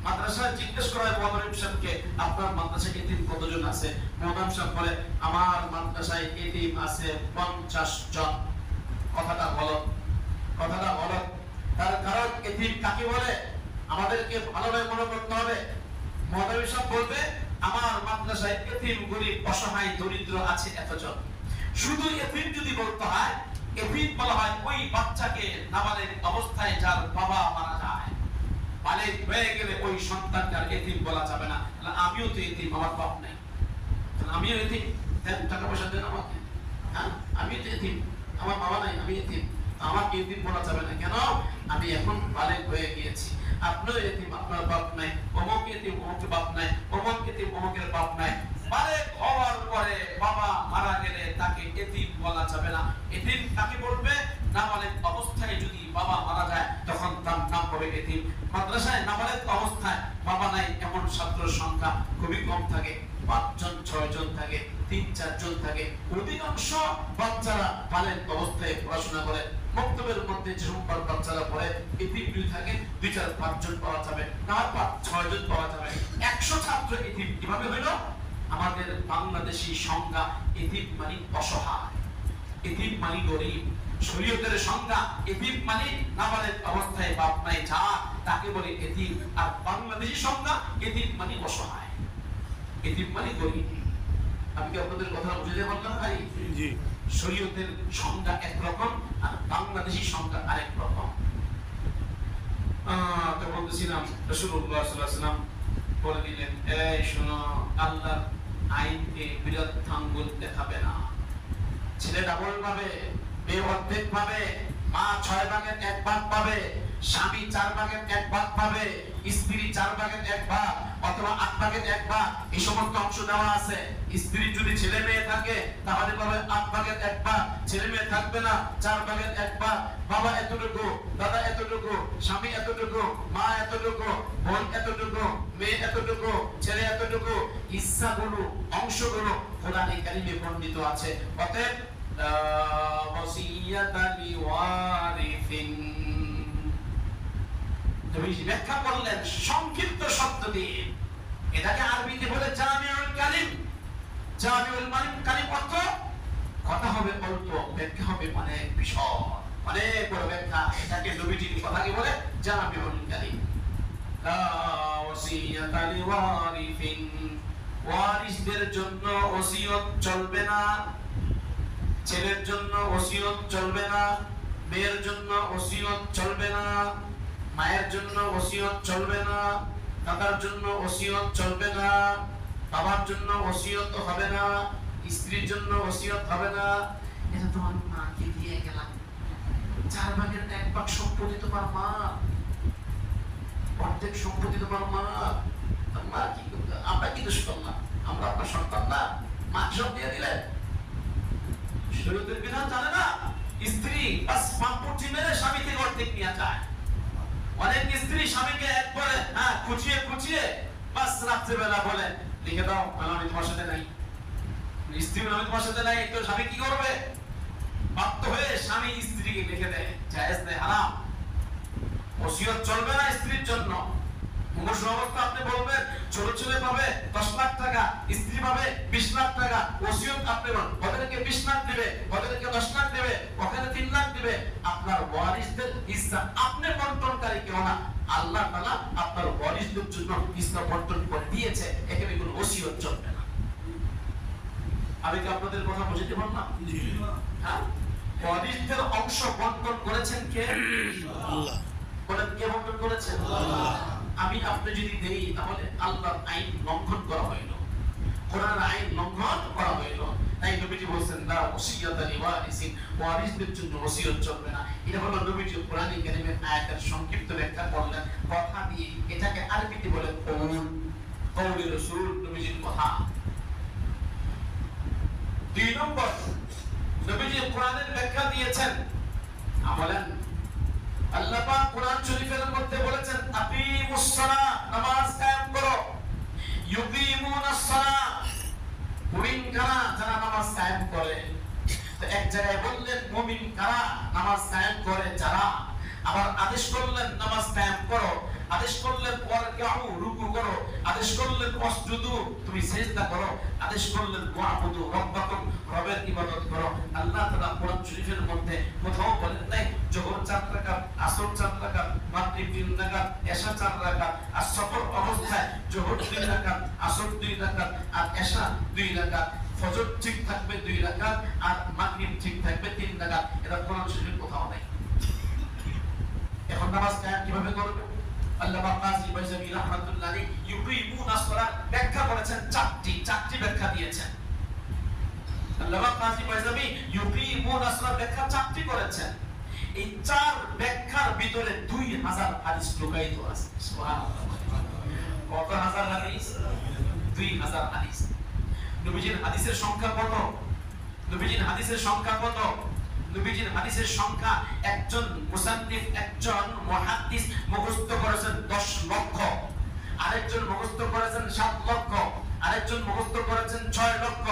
মাদ্রাসায় জিজ্ঞেস করা হয় মোহাম্মদ সাহেবকে, আপনার মাদ্রাসায় এতিম কতজন আছে? মোহাম্মদ সাহেব বলে, আমার মাদ্রাসায় এতিম আছে 50 জন। কথাটা বলো, কথাটা বলো। তার কারণ এতিম কাকে বলে আমাদেরকে ভালোভাবে মনে করতে হবে। মোহাম্মদ সাহেব বলবে, আমার মাদ্রাসায় এতিম, গরিব, অসহায়, দরিদ্র আছে এতজন। শুধু এতিম যদি বলতে হয়, এতিম বলা হয় ওই বাচ্চাকে নাবালেগ অবস্থায় যার বাবা মারা যায়। বালেগ হয়ে গেলে ওই সন্তানকে আর এতিম বলা যাবে না। আমিও তো এতিম, আমার বাপ নেই, আমিও এতিম, দেন টাকা পয়সা দেন আমাকে। হ্যাঁ, আমি তো এতিম, আমার বাবা নাই, আমি এতিম, আমাকে এতিম বলা যাবে না। কেন? আমি এখন বালেগ হয়ে গিয়েছি। আপনিও এতিম, আপনার বাপ নাই। অমুক এতিম, অমুকের বাপ নাই। অমুক এতিম, অমুকের বাপ নাই। বালেগ হওয়ার পরে বাবা মারা গেলে তাকে এতিম বলা যাবে না। এতিম কাকে বলবে? নাবালেগ অবস্থায় যদি বাবা মারা যায় তখন তার নাম হবে এতিম। মাদ্রাসায় নাবালেগ অবস্থায় বাবা নাই এমন ছাত্রের সংখ্যা খুবই কম থাকে, 5 জন 6 জন থাকে, 3-4 জন থাকে। অধিকাংশ বাচ্চারা বালেগ অবস্থায় পড়াশোনা করে। মক্তবের মধ্যে যে সংখ্যক বাচ্চারা পড়ে এতিম যদি থাকে 2-4-5 জন পাওয়া যাবে, না 5-6 জন পাওয়া যাবে। 100 ছাত্র এতিম কিভাবে হইল? আমাদের বাংলাদেশী সংজ্ঞা এতিম মানে অসহায়, এতিম মানে গরিব। শরীয়তের সংজ্ঞা এতিম মানে নাবালেগ অবস্থায় বাপ নাই যা, তাকে বলে এতিম। আর বাংলাদেশী সংজ্ঞা এতিম মানে অসহায়, এতিম মানে গরিব। আমি কি আপনাদের কথা বুঝতে পারলাম ভাই? জি। শরীয়তের সংজ্ঞা একরকম আর বাংলাদেশী সংজ্ঞা আরেক রকম। তো বলতেছিলাম রাসূলুল্লাহ সাল্লাল্লাহু আলাইহি ওয়াসাল্লাম বলে দিলেন, এই শোনো, আল্লাহর আইনকে বিরুদ্ধাঙ্গুল দেখাবে না। ছেলে ডাবল পাবে, মেয়ে অর্ধেক পাবে, মা 6 ভাগের 1 ভাগ পাবে, স্বামী 4 ভাগের 1 ভাগ পাবে, স্ত্রী 4 ভাগের 1 ভাগ অথবা 8 ভাগের 1 ভাগ। এই সমস্ত অংশ দেওয়া আছে। স্ত্রী যদি ছেলে মেয়ে থাকে তাহলে পাবে 8 ভাগের 1 ভাগ, ছেলে মেয়ে থাকবে না 4 ভাগের 1 ভাগ। বাবা এতটুকু, দাদা এতটুকু, স্বামী এতটুকু, মা এতটুকু, বোন এতটুকু, মেয়ে এতটুকু, ছেলে এতটুকু। ইচ্ছাগুলো, অংশগুলো কোরআনে কারিমে বর্ণিত আছে। অতএব ব্যাখ্যা করলেন সংক্ষিপ্ত শব্দ দিয়ে। এটাকে আরবিতে বলে জামিউল কালিম। জামিউল কালিম অর্থ কথা হবে অল্প, ব্যাখ্যা হবে অনেক বিশদ, অনেক বড় ব্যাখ্যা। এটাকে নবীজির কথাকে বলে জামিউল কালিম। ওয়াসিয়াতা লিওয়ারিসিন, ওয়ারিসদের জন্য ওসিয়ত চলবে না। ছেলের জন্য ওসিয়ত চলবে না, মেয়ের জন্য ওসিয়ত চলবে না, মায়ের জন্য ওসিয়ত চলবে না, দাদার জন্য ওসিয়ত চলবে না, বাবার জন্য ওসিয়ত হবে না, স্ত্রীর জন্য ওসিয়ত হবে না। এটা তোমার মাকে দিয়ে গেলাম, 4 ভাগের 1 ভাগ সম্পত্তি তোমার মা, অর্ধেক সম্পত্তি তোমার মা। মা কি করতে? আমরা কি দোষ করলাম? আমরা আপনার সন্তান না, মা সব দিয়ে দিলেন। শরীয়তের বিধান জানে না। স্ত্রী বাস সম্পত্তি মেরে স্বামীকে অর্ধেক নিয়ে যায়। অনেক স্ত্রী স্বামীকে একবারে খুঁচিয়ে খুঁচিয়ে বাস রাত্রিবেলা বলে, লিখে দাও আমি তোমার সাথে নাই। স্ত্রী আমি তোমার সাথে নাই, তো স্বামী কি করবে? বাধ্য হয়ে স্বামী স্ত্রীকে লিখে দেয়, জায়েজ নেই, হারাম। ওসিয়ত চলবে না স্ত্রীর জন্য। মুমূর্ষ অবস্থা আপনি বলবেন ছোট ছেলে পাবে 10 লাখ টাকা, স্ত্রী পাবে 20 লাখ টাকা। ওসিয়ত আপনি বলেন ওদেরকে 20 লাখ দিবে, ওদেরকে 10 লাখ দিবে, ওখানে 3 লাখ দিবে। আপনার ওয়ারিসদের হিস্সা আপনি বন্টনকারী কেউ না। আল্লাহ তাআলা আপনার ওয়ারিসদের জন্য হিস্সা বন্টন করে দিয়েছে। এখানে কোনো ওসিয়ত চলবে না। আমি কি আপনাদের কথা বুঝতে পারলাম? জি। হ্যাঁ, ওয়ারিসদের অংশ বন্টন করেছেন কে? আল্লাহ। বলেন কে বন্টন করেছেন? আল্লাহ। আমি আপনি যদি দেই তাহলে আল্লাহর আইন লঙ্ঘন করা হইল, কোরআনের আইন লঙ্ঘন করা হইল। তাই নবীজি বলেন লা ওসিয়াতা লিওয়ারিসিন, ওয়ারিসদের জন্য ওসিয়ত চলবে না। এটা হলো নবীজি কোরআনে কারীমের আয়াতের সংক্ষিপ্ত ব্যাখ্যা করলেন কথা দিয়ে। এটাকে আরবিতে বলে কওলে রাসূল, নবীজির কথা। 2 নম্বর, নবীজি কোরআনের ব্যাখ্যা দিয়েছেন। বলেন আল্লাহ পাক কোরআন শরীফের মধ্যে বলেছেন আকিমুস সালাত, নামাজ কায়েম করো। ইউকিমুনাস সালাত, মুমিন কারা? যারা নামাজ কায়েম করে। তো এক জায়গায় বললেন মুমিন কারা, নামাজ কায়েম করে যারা। আবার আদেশ করলেন নামাজ কায়েম করো, আদেশ করলেন ওয়ারকাউ রুকু করো, আদেশ করলেন ওয়াসজুদু তুমি সিজদা করো, আদেশ করলেন ওয়াবুদু রাব্বাকুম রবের ইবাদত করো। আল্লাহ তাআলা কোরআন শরীফের মধ্যে কোথাও বলেন নাই যোহর 4 রাকাত, আসর 4 রাকাত, মাগরিব 3 রাকাত, এশা 4 রাকাত, আর সফর অবস্থায় যোহর 2 রাকাত, আসর 2 রাকাত, আর এশা 2 রাকাত, ফজর ঠিক থাকবে 2 রাকাত, আর মাগরিব ঠিক থাকবে 3 রাকাত। এটা কোরআন শরীফে কোথাও নাই। এখন নামাজ কায়েম কিভাবে করবে? আল্লামা কাজী বাইজাবি রাহমাতুল্লাহ আলাইহি ইউকিমুনাস সালাত ব্যাখ্যা করেছেন, চারটি ব্যাখ্যা দিয়েছেন। আল্লামা কাজী বাইজাবি ইউকিমুনাস সালাত ব্যাখ্যা চারটি করেছেন। এই চার ব্যাখ্যার ভিতরে 2000 হাদিস লুকায়িত আছে। সুবহানাল্লাহ। কত হাজার হাদিস? 2000 হাদিস। নবীজির হাদিসের সংখ্যা কত? নবীজির হাদিসের সংখ্যা কত? নবীজির হাদিসের সংখ্যা একজন মুসান্নিফ, একজন মুহাদ্দিস মুখস্থ করেছেন 10 লক্ষ, আরেকজন মুখস্থ করেছেন 7 লক্ষ, আরেকজন মুখস্থ করেছেন 6 লক্ষ।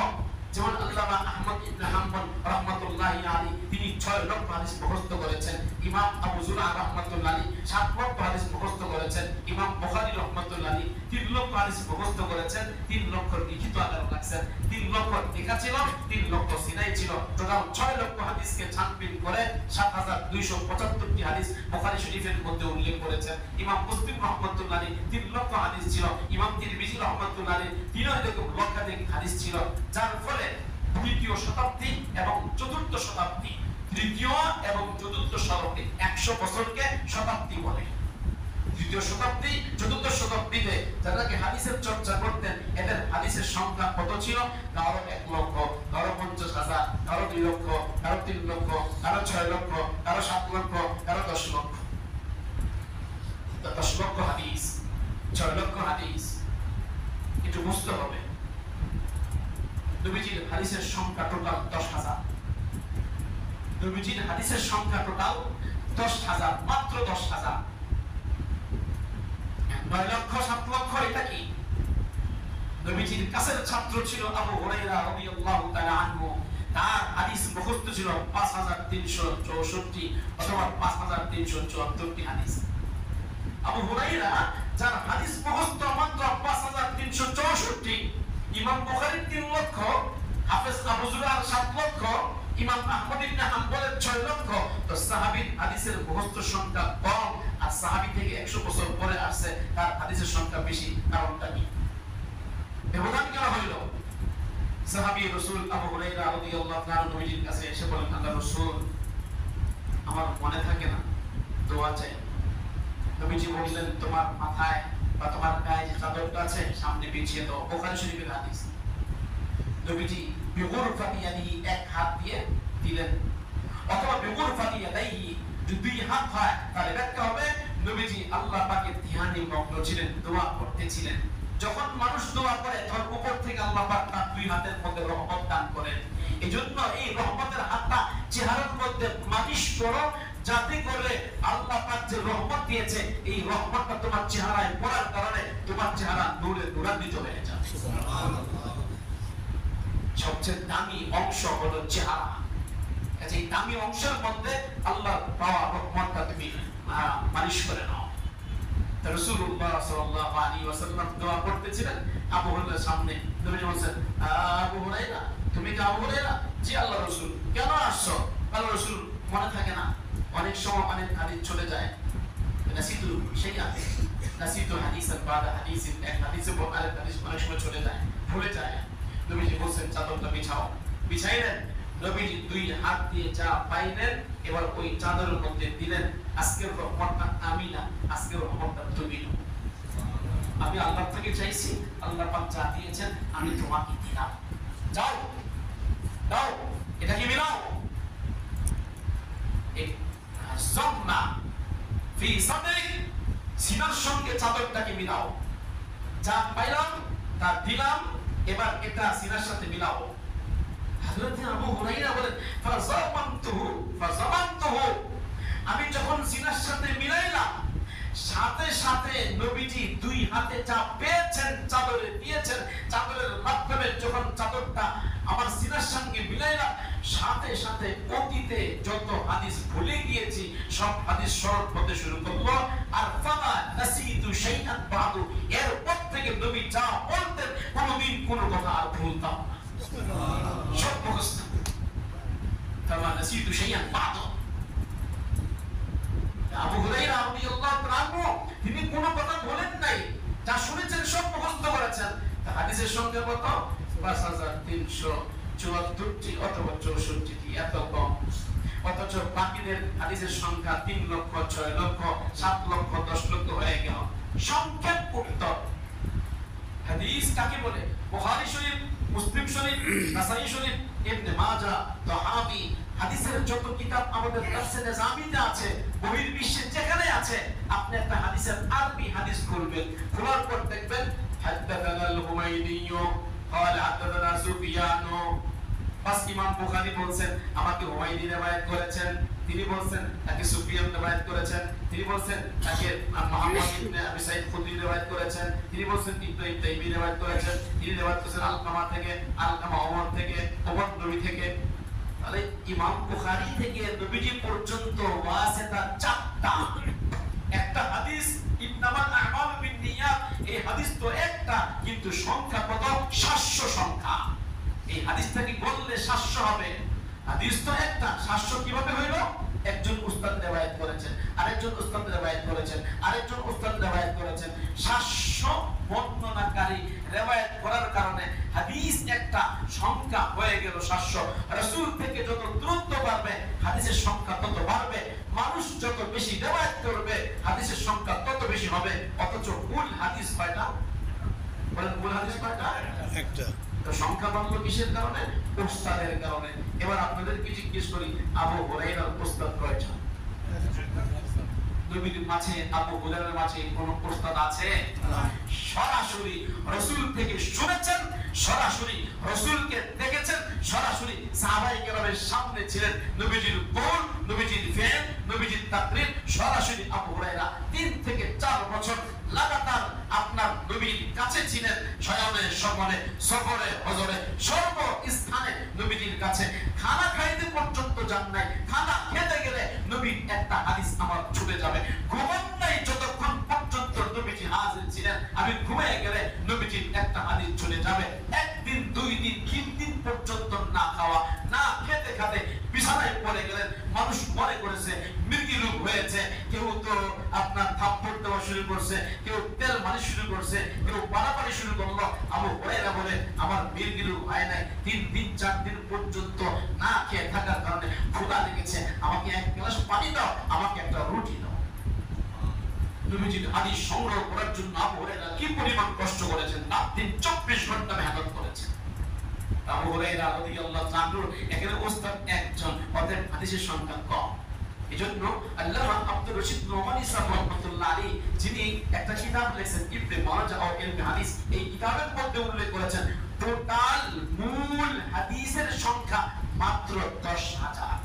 যেমন আল্লামা আহমদ ইবনে হাম্বল রাহমাতুল্লাহি আলাইহি তিনি 6 লক্ষ হাদিস মুখস্থ করেছেন। ইমাম আবু যুরআ রাহমাতুল্লাহি আলাইহি 7 লক্ষ হাদিস মুখস্থ করেছেন। ইমাম বুখারী রাহমাতুল্লাহি আলাইহি 3 লক্ষ হাদিস মুখস্থ করেছেন। 3 লক্ষ লিখিত আকারে রাখছেন, 3 লক্ষ লেখা ছিল, 3 লক্ষ সিনাই ছিল। টোটাল 6 লক্ষ হাদিসকে ছানবিন করে 7275টি হাদিস বুখারী শরীফের মধ্যে উল্লেখ করেছেন। ইমাম মুসলিম রাহমাতুল্লাহি আলাইহি 3 লক্ষ হাদিস ছিল। ইমাম তিরমিজি রাহমাতুল্লাহি আলাইহি 3 লক্ষাধিক হাদিস ছিল। যার ফলে তৃতীয় শতাব্দী এবং চতুর্থ শতাব্দী, তৃতীয় এবং চতুর্থ শতাব্দী 100 বছরকে শতাব্দী বলে। তৃতীয় শতাব্দী চতুর্থ শতাব্দীতে যারা কি হাদিসের চর্চা করতেন এদের হাদিসের সংখ্যা কত ছিল? কারো 1 লক্ষ, কারো 50,000, কারো 2 লক্ষ, কারো 3 লক্ষ, কারো 6 লক্ষ, কারো 7 লক্ষ, কারো 10 লক্ষ। 10 লক্ষ হাদিস, 6 লক্ষ হাদিস, একটু বুঝতে হবে। নবীজির হাদিসের সংখ্যা টোটাল 10,000। নবীজির হাদিসের সংখ্যা টোটাল 10,000, মাত্র 10,000। 9 লক্ষ 7 লক্ষ এটা কি? নবীজির কাছের ছাত্র ছিল আবু হুরায়রা রাদিয়াল্লাহু তাআলা আনহু। তার হাদিস মুখস্থ ছিল 5364 অথবা 5374টি হাদিস। আবু হুরায়রা যার হাদিস মুখস্থ মাত্র 5364, ইমাম বুখারীর 3 লক্ষ, হাফেজ আবু যুরআর 7 লক্ষ, ইমাম আহমদ ইবনে হাম্বলের 6 লক্ষ। তো সাহাবীর হাদিসের মুখস্থ সংখ্যা কম, আর সাহাবী থেকে 100 বছর পরে আসছে তার হাদিসের সংখ্যা বেশি। কারণটা কি? ব্যবধান কেন হইল? সাহাবী রাসূল আবু হুরায়রা রাদিয়াল্লাহু তাআলা নবীজির কাছে এসে বলেন, আল্লাহ রাসূল আমার মনে থাকে না, দোয়া চাই। নবীজি বললেন তোমার মাথায় বা তোমার গায়ে যে চাদরটা আছে সামনে বিছিয়ে দাও। বুখারী শরীফের হাদিস। নবীজি বিগুরফাতি ইয়াদিহি এক হাত দিয়ে দিলেন, অথবা বিগুরফাতি ইয়াদাইহি যদি 2 হাত হয় তাহলে ব্যাখ্যা হবে নবীজি আল্লাহ পাকের ধ্যানে মগ্ন ছিলেন, দোয়া করতেছিলেন। যখন মানুষ দোয়া করে তখন উপর থেকে আল্লাহ পাক তার 2 হাতের মধ্যে রহমত দান করেন। এজন্য এই রহমতের হাতটা চেহারার মধ্যে মালিশ করো, যাতে করে আল্লাহ পাক যে রহমত দিয়েছে এই রহমতটা তোমার চেহারায় পড়ার কারণে তোমার চেহারা নূরে নূরান্বিত হয়ে যায়। সুবহানাল্লাহ। সবচেয়ে দামি অংশ হলো চেহারা। এই দামি অংশের মধ্যে আল্লাহর পাওয়া রহমতটা তুমি মালিশ করে নাও। রাসূলুল্লাহ সাল্লাল্লাহু আলাইহি ওয়াসাল্লাম দোয়া করতেছিলেন, আবু হুরায়রার সামনে নবীজি বলেন, আবু হুরায়রা তুমি কি আবু হুরায়রা? জি আল্লাহ রাসূল। কেন আসছো? আল্লাহ রাসূল মনে থাকে না, অনেক সময় অনেক হাদিস চলে যায়। নাসিতু শাইআ, নাসিতু হাদিসান বাদা হাদিসিন, এক হাদিসে আরেক হাদিস অনেক সময় চলে যায়, ভুলে যায়। নবীজি বলেন চাদরটা বিছাও। বিছাইলেন, নবীজি 2 হাত দিয়ে যা পাইলেন এবার ওই চাদরের মধ্যে দিলেন। আজকের রহমতটা আমি না, আজকের রহমতটা তুমি নাও। আমি আল্লাহ থেকে চাইছি, আল্লাহ পাক যা দিয়েছেন আমি তোমাকে দিলাম, যাও দাও, এটা কি মিলাও। এই জমনা ফি সাদরিক, সিনার সঙ্গে চাদরটাকে মিলাও। যা পাইলাম তা দিলাম, এবার এটা সিনার সাথে মিলাও। হযরত আবু হুরায়রা বলেন, ফাযামানতুহু, আমি যখন সিনার সাথে মিলাইলাম সাথে সাথে নবীজি 2 হাতে যা পেয়েছেন চাদরে দিয়েছেন, চাদরের মাধ্যমে যখন চাদরটা আমার সিনার সঙ্গে মিলাইলাম, সাথে সাথে অতীতে যত হাদিস ভুলে গিয়েছি সব হাদিস স্মরণ হতে শুরু করলো। আর ফামা নাসিতু শাইআন বাদু, এরপর থেকে নবী যা বলতেন কোনোদিন কোনো কথা আর ভুলতাম না, সব মুখস্থ। ফামা নাসিতু শাইআন বাদু। আবু হুরায়রা রাদিয়াল্লাহু তাআলা তিনি কোনো কথা বলেন নাই, যা শুনেছেন সব মুখস্থ করেছেন। হাদিসের সংখ্যা কত? 5374টি অথবা 64টি, এত কম। অথচ বাকিদের হাদিসের সংখ্যা 3 লক্ষ, 6 লক্ষ, 7 লক্ষ, 10 লক্ষ হয়ে গেল। সংক্ষেপ উত্তর, হাদিস কাকে বলে? বুখারী শরীফ, মুসলিম শরীফ, নাসাই শরীফ, ইবনে মাজাহ, তাহাবি, হাদিসের যত কিতাব আমাদের কাছে নিজামিতে আছে, বহির্বিশ্বে যেখানে আছে, আপনি একটা হাদিসের আরবি হাদিস খুলবেন, খোলার পর দেখবেন হাদাদানা আল-হুমাইদি قال حدثنا سفيان, বাস ইমাম বুখারী বলেন আমাকে হুমাইদি রওয়ায়াত করেছেন, তিনি বলেন তাকে সুফিয়ান রওয়ায়াত করেছেন, তিনি বলেন তাকে মুহাম্মদ ইবনে আবি সাঈদ খুদরি রওয়ায়াত করেছেন, তিনি বলেন ইবনে তাইমি রওয়ায়াত করেছেন, তিনি রওয়ায়াত করেছেন আলকামা থেকে, আলকামা ওমর থেকে, ওমর নবী থেকে। তাহলে ইমাম বুখারী থেকে নবীজি পর্যন্ত ওয়াসিতা 4টা। একটা হাদিস ইন্নামাল আ'মালু বিন্নিয়াত, এই হাদিস তো একটা, কিন্তু সংখ্যা কত? 700 সংখ্যা। এই হাদিসটা কি বললে 700 হবে? হাদিস তো একটা, 700 কিভাবে হইল? একজন উস্তাদ রওয়ায়াত করেছেন, আরেকজন উস্তাদ রওয়ায়াত করেছেন, আরেকজন উস্তাদ রওয়ায়াত করেছেন। 700 বর্ণনাকারী রওয়ায়াত করার কারণে হাদিস একটা, সংখ্যা হয়ে গেল 700। রাসূল থেকে যত দূরত্ব বাড়বে হাদিসের সংখ্যা তত বাড়বে, মানুষ যত বেশি রওয়ায়াত করবে হাদিসের সংখ্যা তত বেশি হবে। অথচ মূল হাদিস কয়টা? বলেন মূল হাদিস কয়টা? একটা। তো সংখ্যা বাড়লো কিসের কারণে? উস্তাদের কারণে। এবার আপনাদেরকে জিজ্ঞেস করি, আবু হুরায়রার উস্তাদ কয়টা? নবীর মাঝে, আবু হুরায়রার মাঝে কোন উস্তাদ আছে? সরাসরি রাসূল থেকে শুনেছেন, সরাসরি রাসূলকে দেখেছেন, সরাসরি সাহাবায়ে কেরামের সামনে ছিলেন, নবীজির কওল, নবীজির ফেল, নবীজির তাকরীর, সরাসরি আবু হুরায়রা 3 থেকে 4 বছর লাগাতার আপনার নবীর কাছে ছিলেন, শয়নে স্বপনে সফরে হজরে সর্বস্থানে নবীজির কাছে। খানা খাইতে পর্যন্ত যান নাই, খানা খেতে গেলে নবীর একটা হাদিস আমার ছুটে যাবে। ঘুমান নাই যতক্ষণ পর্যন্ত নবীজি হাজির ছিলেন, আমি ঘুমিয়ে গেলে নবীজির একটা হাদিস ছুটে যাবে। একদিন, 2 দিন, 3 দিন পর্যন্ত না খাওয়া, না খেতে খেতে বিছানায় পড়ে গেলেন। মানুষ মনে করেছে মৃগী রোগ হয়েছে, কেউ তো আপনার থাপ্পড় দেওয়া শুরু করছে, কেউ তেল মালিশ শুরু করছে, কেউ পানাপানি শুরু করলো। আবু হুরায়রা বলে আমার মৃগী রোগ হয় নাই, 3 দিন 4 দিন পর্যন্ত না খেয়ে থাকার কারণে ক্ষুধা লেগেছে, আমাকে 1 গ্লাস পানি দাও, আমাকে একটা রুটি দাও। নবীজির হাদিস সংগ্রহ করার জন্য আবু হুরায়রা কি পরিমাণ কষ্ট করেছেন, রাত দিন 24 ঘন্টা মেহনত করেছেন। আবু হুরায়রা রাদিয়াল্লাহু তাআলা এখানে উস্তাদ একজন, অতএব হাদিসের সংখ্যা কম। এজন্য আল্লামা আব্দুর রশিদ নোমানী সাহেব রাহমাতুল্লাহ আলাইহি, যিনি একটা কিতাব লিখেছেন ইবনে মাজাহ ও ইলমে হাদিস, এই কিতাবের মধ্যে উল্লেখ করেছেন টোটাল মূল হাদিসের সংখ্যা মাত্র 10,000।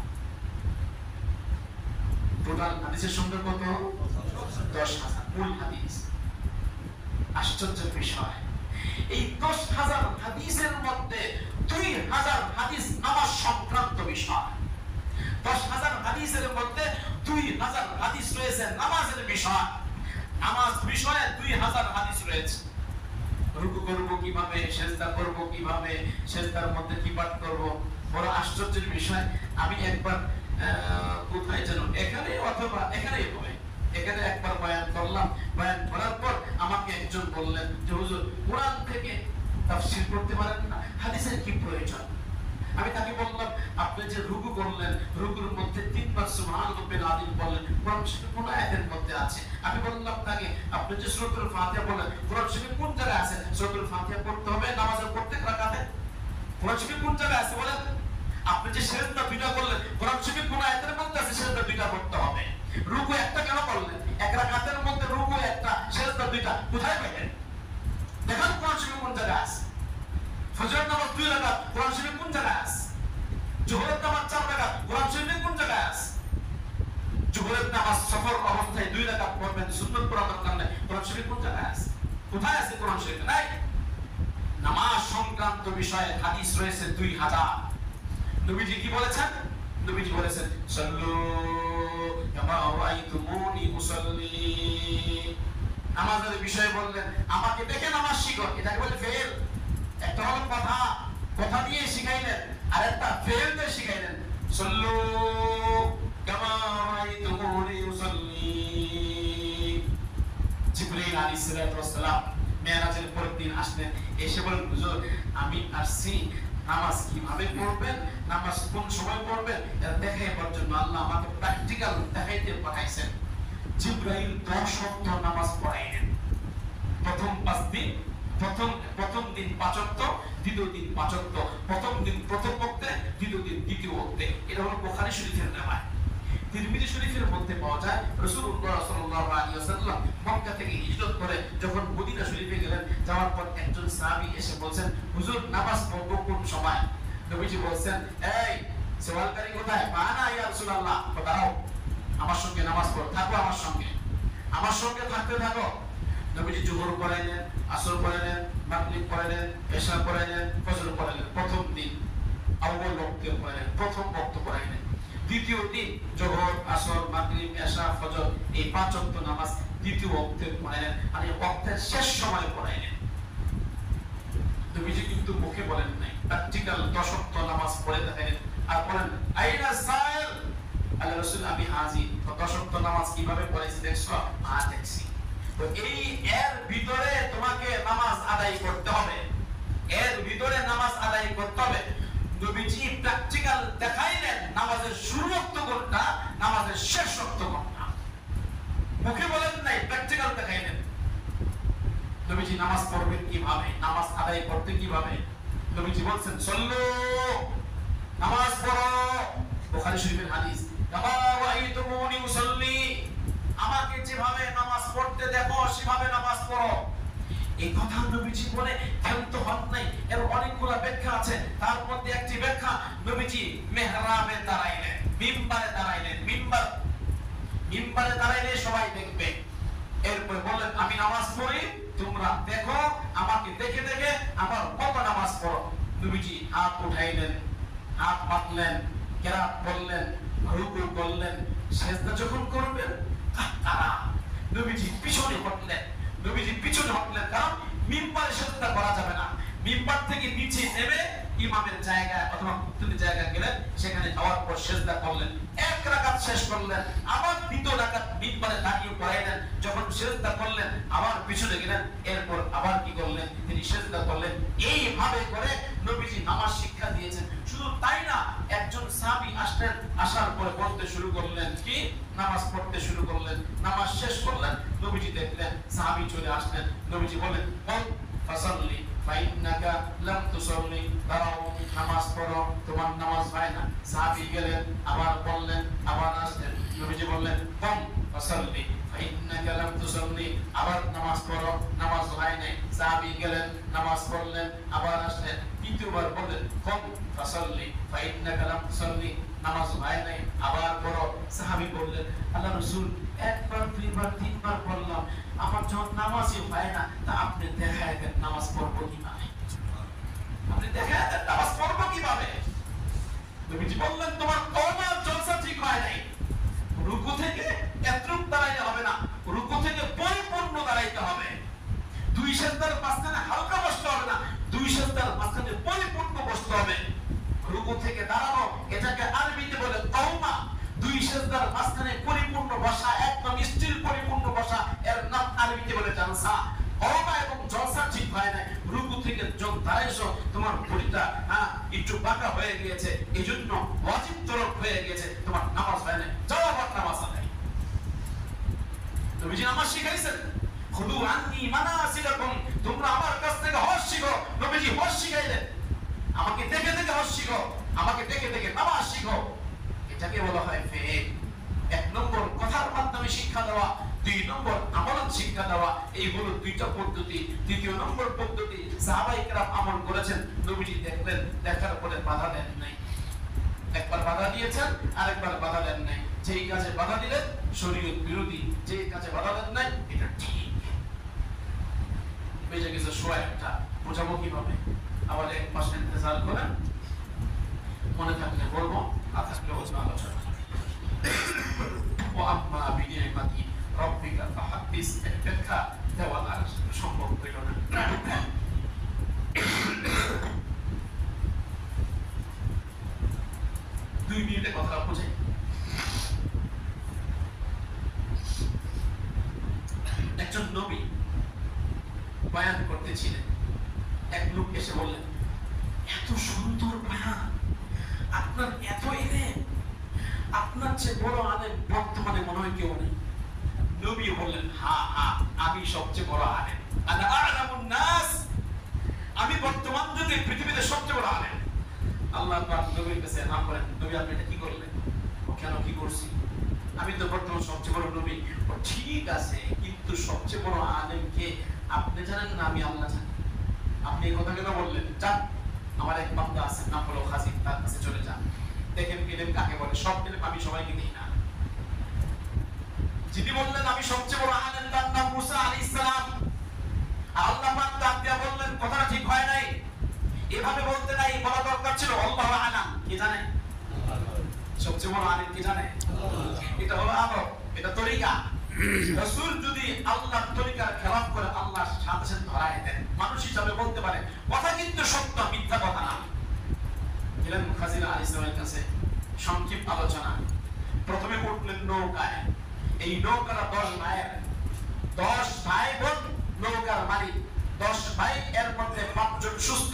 টোটাল হাদিসের সংখ্যা কত? 10,000 মূল হাদিস। আশ্চর্যের বিষয়, এই 10,000 হাদিসের মধ্যে 2,000 হাদিস নামাজ সংক্রান্ত বিষয়। 10,000 হাদিসের মধ্যে 2,000 হাদিস রয়েছে নামাজের বিষয়। নামাজ বিষয়ে 2,000 হাদিস রয়েছে। রুকু করব কিভাবে, সিজদা করব কিভাবে, সিজদার মধ্যে কি পাঠ করব। বড় আশ্চর্যের বিষয়, আমি একবার কোথায় যেন এখানে অথবা এখানেই হবে, এখানে একবার বয়ান করলাম, বয়ান করার পর আমাকে একজন বললেন যে হুজুর কোরআন থেকে তাফসীর করতে পারেন না, হাদিসের কি প্রয়োজন? আমি তাকে বললাম আপনি যে রুকু করলেন, রুকুর মধ্যে 3 বার সুবহান রাব্বিল আযীম বললেন, কোরআন শরীফে কোন আয়াতের মধ্যে আছে? আমি বললাম তাকে আপনি যে সূরাতুল ফাতিহা বললেন, কোরআন শরীফে কোন জায়গায় আছে সূরাতুল ফাতিহা পড়তে হবে নামাজের প্রত্যেক রাকাতে? কোরআন শরীফে কোন জায়গায় আছে বলেন? আপনি যে সিজদা 2টা করলেন, কোরআন শরীফে কোন আয়াতের মধ্যে আছে সিজদা 2টা করতে হবে? রুকু একটা কেন করলেন? এক রাকাতের মধ্যে রুকু একটা, সিজদা 2টা, কোথায় পাবেন? দেখেন কোরআন শরীফে কোন জায়গায় আছে? ফজরের নামাজ 2 রাকাত, কোরআন শরীফে কোন জায়গায় আছে? জোহরের নামাজ 4 রাকাত, কোরআন শরীফে কোন জায়গায় আছে? জোহরের নামাজ সফর অবস্থায় 2 রাকাত পড়বেন সুন্নাত পড়ার কারণে, কোরআন শরীফে কোন জায়গায় আছে? কোথায় আছে কোরআন শরীফে? নাই। নামাজ সংক্রান্ত বিষয়ে হাদিস রয়েছে 2000। নবীজি কি বলেছেন? নবীজি বলেছেন সাল্লু কামা রাআইতুমুনি উসাল্লি। নামাজের বিষয়ে বললেন আমাকে দেখে নামাজ শিখো, এটাকে বলে ফেল। একটা হলো কথা দিয়ে শিখাইলেন, আর একটা ফেল দিয়ে শিখাইলেন। সাল্লু কামা রাআইতুমুনি উসাল্লি। জিবরাইল আলাইহিস সালাম মেরাজের পরের দিন আসলেন, এসে বলেন হুজুর আমি আসছি নামাজ কিভাবে পড়বেন, নামাজ কোন সময় পড়বেন এটা দেখাইবার জন্য আল্লাহ আমাকে প্র্যাকটিক্যাল দেখাইতে পাঠাইছেন। জিবরাইল 10 ওয়াক্ত নামাজ পড়াইলেন। প্রথম 5 দিন, প্রথম দিন 5 ওয়াক্ত, দ্বিতীয় দিন 5 ওয়াক্ত, প্রথম দিন প্রথম ওয়াক্তে, দ্বিতীয় দিন দ্বিতীয় ওয়াক্তে। এটা হলো বুখারী শরীফের রেওয়ায়াত। তিরমিজি শরীফের মধ্যে পাওয়া যায় রাসূলুল্লাহ সাল্লাল্লাহু আলাইহি ওয়াসাল্লাম মক্কা থেকে হিজরত করে যখন মদিনা শরীফে গেলেন, যাওয়ার পর একজন সাহাবী এসে বলছেন হুজুর নামাজ পড়ব কোন সময়? নবীজি বলছেন এই সওয়ালকারী কোথায়? মানা ইয়া রাসূলুল্লাহ, দাঁড়াও আমার সঙ্গে নামাজ পড়ো, থাকো আমার সঙ্গে থাকতে থাকো। নবীজি জোহর পড়াইলেন, আসর পড়াইলেন, মাগরিব পড়াইলেন, এশা পড়াইলেন, ফজর পড়াইলেন। প্রথম দিন আউয়াল ওয়াক্তে পড়াইলেন, প্রথম ওয়াক্ত পড়াইলেন। দ্বিতীয় দিন জোহর, আসর, মাগরিব, এশা, ফজর এই 5 ওয়াক্ত নামাজ দ্বিতীয় ওয়াক্তে পড়াইলেন, আর এই ওয়াক্তের শেষ সময়ে পড়াইলেন। নবীজি কিন্তু মুখে বলেন নাই, প্র্যাকটিক্যাল 10 ওয়াক্ত নামাজ পড়ে দেখাইলেন। আর বলেন আইনা সাইল, আল্লাহ রাসূল আমি হাজির। তো 10 ওয়াক্ত নামাজ কিভাবে পড়াইছি দেখছো? দেখছি। তো এর ভিতরে তোমাকে নামাজ আদায় করতে হবে, এর ভিতরে নামাজ আদায় করতে হবে। নবীজি প্র্যাকটিক্যাল দেখাইলেন নামাজের শুরু ওয়াক্ত কোনটা, নামাজের শেষ ওয়াক্ত কোনটা। মুখে বলেন নাই, প্র্যাকটিক্যাল দেখাইলেন। নবীজি নামাজ পড়বেন কিভাবে, নামাজ আদায় করতে কিভাবে, নবীজি বলছেন সাল্লু নামাজ পড়ো। বুখারী শরীফের হাদিস কামা রাআইতুমুনি উসাল্লি, আমাকে যেভাবে নামাজ পড়তে দেখো সেভাবে নামাজ পড়ো। এই কথা নবীজি বলে ক্ষান্ত হন নাই, এর অনেকগুলো ব্যাখ্যা আছে। তার মধ্যে একটি ব্যাখ্যা নবীজি মিহরাবে দাঁড়াইলেন, মিম্বারে দাঁড়াইলেন। মিম্বারে দাঁড়াইলে সবাই দেখবে। এরপর বললেন আমি নামাজ পড়ি, তোমরা দেখো, আমাকে দেখে দেখে আমার মতো নামাজ পড়ো। নবীজি হাত উঠাইলেন, হাত পাতলেন, কেরাত বললেন, রুকু করলেন, সিজদা যখন করবেন তারা নবীজি পিছনে হটলেন। কারণ মিম্বারে সিজদা করা যাবে না। মিম্বার থেকে নিচে নেমে ইমামের জায়গা অথবা মুক্তি জায়গা গেলেন, সেখানে যাওয়ার পর সিজদা করলেন, 1 রাকাত শেষ করলেন, আবার দ্বিতীয় রাকাত মিম্বারে দাঁড়িয়ে পড়াইলেন। যখন সিজদা করলেন আবার পিছনে গেলেন, এরপর আবার কি করলেন? তিনি সিজদা করলেন। এইভাবে করে নবীজি নামাজ শিক্ষা দিয়েছেন। শুধু তাই না, একজন সাহাবী আসলেন, আসার পরে পড়তে শুরু করলেন, কি নামাজ পড়তে শুরু করলেন। নামাজ শেষ করলেন, নবীজি দেখলেন সাহাবী চলে আসলেন। নবীজি বলেন বল ফাসাল্লি ফাইন্নাকা লাম তুসাল্লি, দাঁড়াও নামাজ পড়ো, তোমার নামাজ হয় না। সাহাবী গেলেন, আবার বললেন, আবার আসলেন। নবীজি বললেন কম ফাসাল্লি ফাইন্নাকা লাম তুসাল্লি, আবার নামাজ পড়ো, নামাজ হয় নাই। সাহাবী গেলেন, নামাজ পড়লেন, আবার আসলেন। তৃতীয়বার বললেন কম ফাসাল্লি ফাইন্নাকা লাম তুসাল্লি, নামাজ হয় নাই, আবার পড়ো। সাহাবী বললেন আল্লাহ রাসূল একবার, দুইবার, তিনবার পড়লাম, আমার যখন নামাজই হয় না, তা আপনি দেখায় দেন নামাজ পড়বো কিভাবে? নবীজি বললেন তোমার তওবার জলসা ঠিক হয় নাই। রুকু থেকে এতটুক দাঁড়াইতে হবে না, রুকু থেকে পরিপূর্ণ দাঁড়াইতে হবে। 2 সেজদার মাঝখানে হালকা বসতে হবে না, 2 সেজদার মাঝখানে পরিপূর্ণ বসতে হবে। রুকু থেকে দাঁড়ানো, এটাকে আরবিতে বলে কওমা। 2 সেজদার মাঝখানে পরিপূর্ণ বসা, একদম স্থির পরিপূর্ণ বসা, এর নাম আরবিতে বলে জালসা। কওমা এবং জলসা ঠিক হয় না। রুকু থেকে যখন দাঁড়াইছো, তোমার বডিটা একটু বাঁকা হয়ে গিয়েছে, এইজন্য ওয়াজিব তরফ হয়ে গিয়েছে, তোমার নামাজ হয় না, যাও আবার নামাজ আদায়। নবীজি নামাজ শিখাইছেন, খুদু আন্নী মানাসিকাকুম, তোমরা আমার কাছ থেকে হজ শিখো। নবীজি হজ শিখাইলেন, আমাকে দেখে দেখে হজ শিখো, আমাকে দেখে দেখে নামাজ শিখো। এটাকে বলা হয় ফি'ল। 1 নম্বর কথার মাধ্যমে শিক্ষা দেওয়া, 2 নম্বর আমলত শিক্ষা দেওয়া। এই হলো 2টা পদ্ধতি। 3য় নম্বর পদ্ধতি সাহাবায়ে কেরাম আমল করেছেন। নবীজি দেখলেন, দেখার পরে বাধা দেন নাই। একবার বাধা দিয়েছেন, আরেকবার বাধা দেন নাই। যেই কাজে বাধা দিলেন শরীয়ত বিরোধী, যেই কাজে বাধা দেন নাই এটা ঠিক। বেজে গেছে 100 বোঝাবো কিভাবে? আবার এক পাশে ইন্তজার করেন, মনে থাকলে বলবো, না থাকলে অন্য আলোচনা। ও আম্মা বিনিয়ামাতি রব্বিকা ফাহাদ্দিস, ব্যাখ্যা দেওয়া আর সম্ভব হইল না। 2 মিনিটে কথাটা বোঝাই। একজন নবী বয়ান করতেছিলেন, এক লোক এসে বললেন, এত সুন্দর বয়ান, আপনার এত ইলম, আপনার চেয়ে বড় আলেম বর্তমানে মনে হয় কেউ নেই। নবী বললেন, হ্যাঁ হ্যাঁ, আমি সবচেয়ে বড় আলেম, আনা আ'লামুন নাস, আমি বর্তমান যুগে পৃথিবীতে সবচেয়ে বড় আলেম। আল্লাহ পাক নবীর কাছে নাম করেন, নবী আপনি এটা কি করলেন? ও কেন কি করছি? আমি তো বর্তমান সবচেয়ে বড় নবী। ও ঠিক আছে, কিন্তু সবচেয়ে বড় আলেম কে আপনি জানেন না? আমি আল্লাহ জানি। আপনি এই কথা কেন বললেন? যান, আমার এক বান্দা আছে, নাম হলো খাজির, তার কাছে চলে যান, দেখেন ইলম কাকে বলে। সব ইলম আমি সবাইকে দিই না। যিনি বললেন আমি সবচেয়ে বড় আলেম, তার নাম মুসা আলাইহিস সালাম। আল্লাহ পাক ডাক দিয়া বললেন, কথাটা ঠিক হয় নাই, এভাবে বলতে নাই, বলা দরকার ছিল আল্লাহু আ'লাম। কে জানে? সবচেয়ে বড় আলেম কে জানে? এটা হলো আদব, এটা তরিকা। রাসূল যদি আল্লাহর তরিকার খেলাফ করে, আল্লাহর সাথে সাথে ধরায় দেন। মানুষ হিসাবে বলতে পারে, কথা কিন্তু সত্য, মিথ্যা কথা না। গেলেন খাজির আলাইহিস সালামের কাছে, সংক্ষিপ্ত আলোচনা। প্রথমে উঠলেন নৌকায়। এই নৌকাটা 10 ভাইয়ের, 10 ভাই বোন নৌকার মালিক। 10 ভাই, এর মধ্যে 5 জন সুস্থ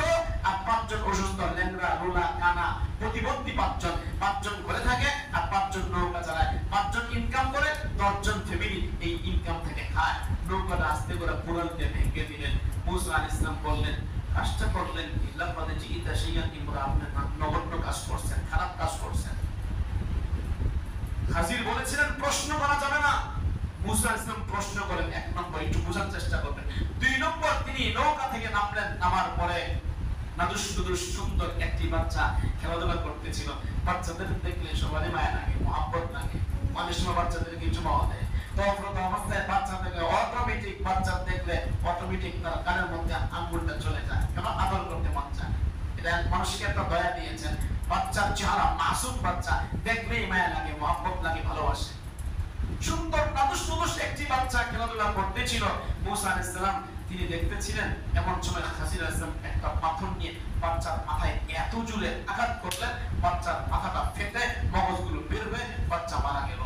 আর 5 জন অসুস্থ, ল্যাংড়া, রোলা, কানা, প্রতিবন্ধী 5 জন। 5 জন ঘরে থাকে আর 5 জন নৌকা চালায়। 5 জন ইনকাম করে, 10 জন ফ্যামিলি এই ইনকাম থেকে খায়। নৌকাটা আস্তে করে পুরাল দিয়ে ভেঙে দিলেন। মুসা আলাইহিস সালাম বললেন, কাজটা করলেন ইল্লাহ বাদে জিইতা শাইয়ান ইমরা, আপনি নগণ্য কাজ করছেন, খারাপ কাজ করছেন। খাজির বলেছিলেন প্রশ্ন করা যাবে না। মুসা আলাইহিস সালাম প্রশ্ন করেন। 1 নম্বর, একটু বোঝার চেষ্টা করবেন। 2 নম্বর, তিনি নৌকা থেকে নামলেন। নামার পরে নাদুস নুদুস সুন্দর একটি বাচ্চা খেলাধুলা করতেছিল। বাচ্চাদের দেখলে সবারই মায়া লাগে, মহব্বত লাগে। অনেক সময় বাচ্চাদেরকে চুমা দেয়। তখন অবস্থায় বাচ্চা দেখলে অটোমেটিক, বাচ্চা দেখলে অটোমেটিক তার কানের মধ্যে আঙ্গুলটা চলে যায়, কেন? আদর করতে মন চায়। এটা মানুষকে একটা দয়া দিয়েছেন। বাচ্চার চেহারা, মাসুম বাচ্চা, দেখলেই মায়া লাগে, মহব্বত লাগে, ভালোবাসে। সুন্দর নাদুস নুদুস একটি বাচ্চা খেলাধুলা করতেছিল। মুসা আলাইহিস সালাম তিনি দেখতেছিলেন। এমন সময় খাজির আলাইহিস সালাম একটা পাথর নিয়ে বাচ্চার মাথায় এত জোরে আঘাত করলেন, বাচ্চার মাথাটা ফেটে মগজগুলো বের হয়ে বাচ্চা মারা গেল।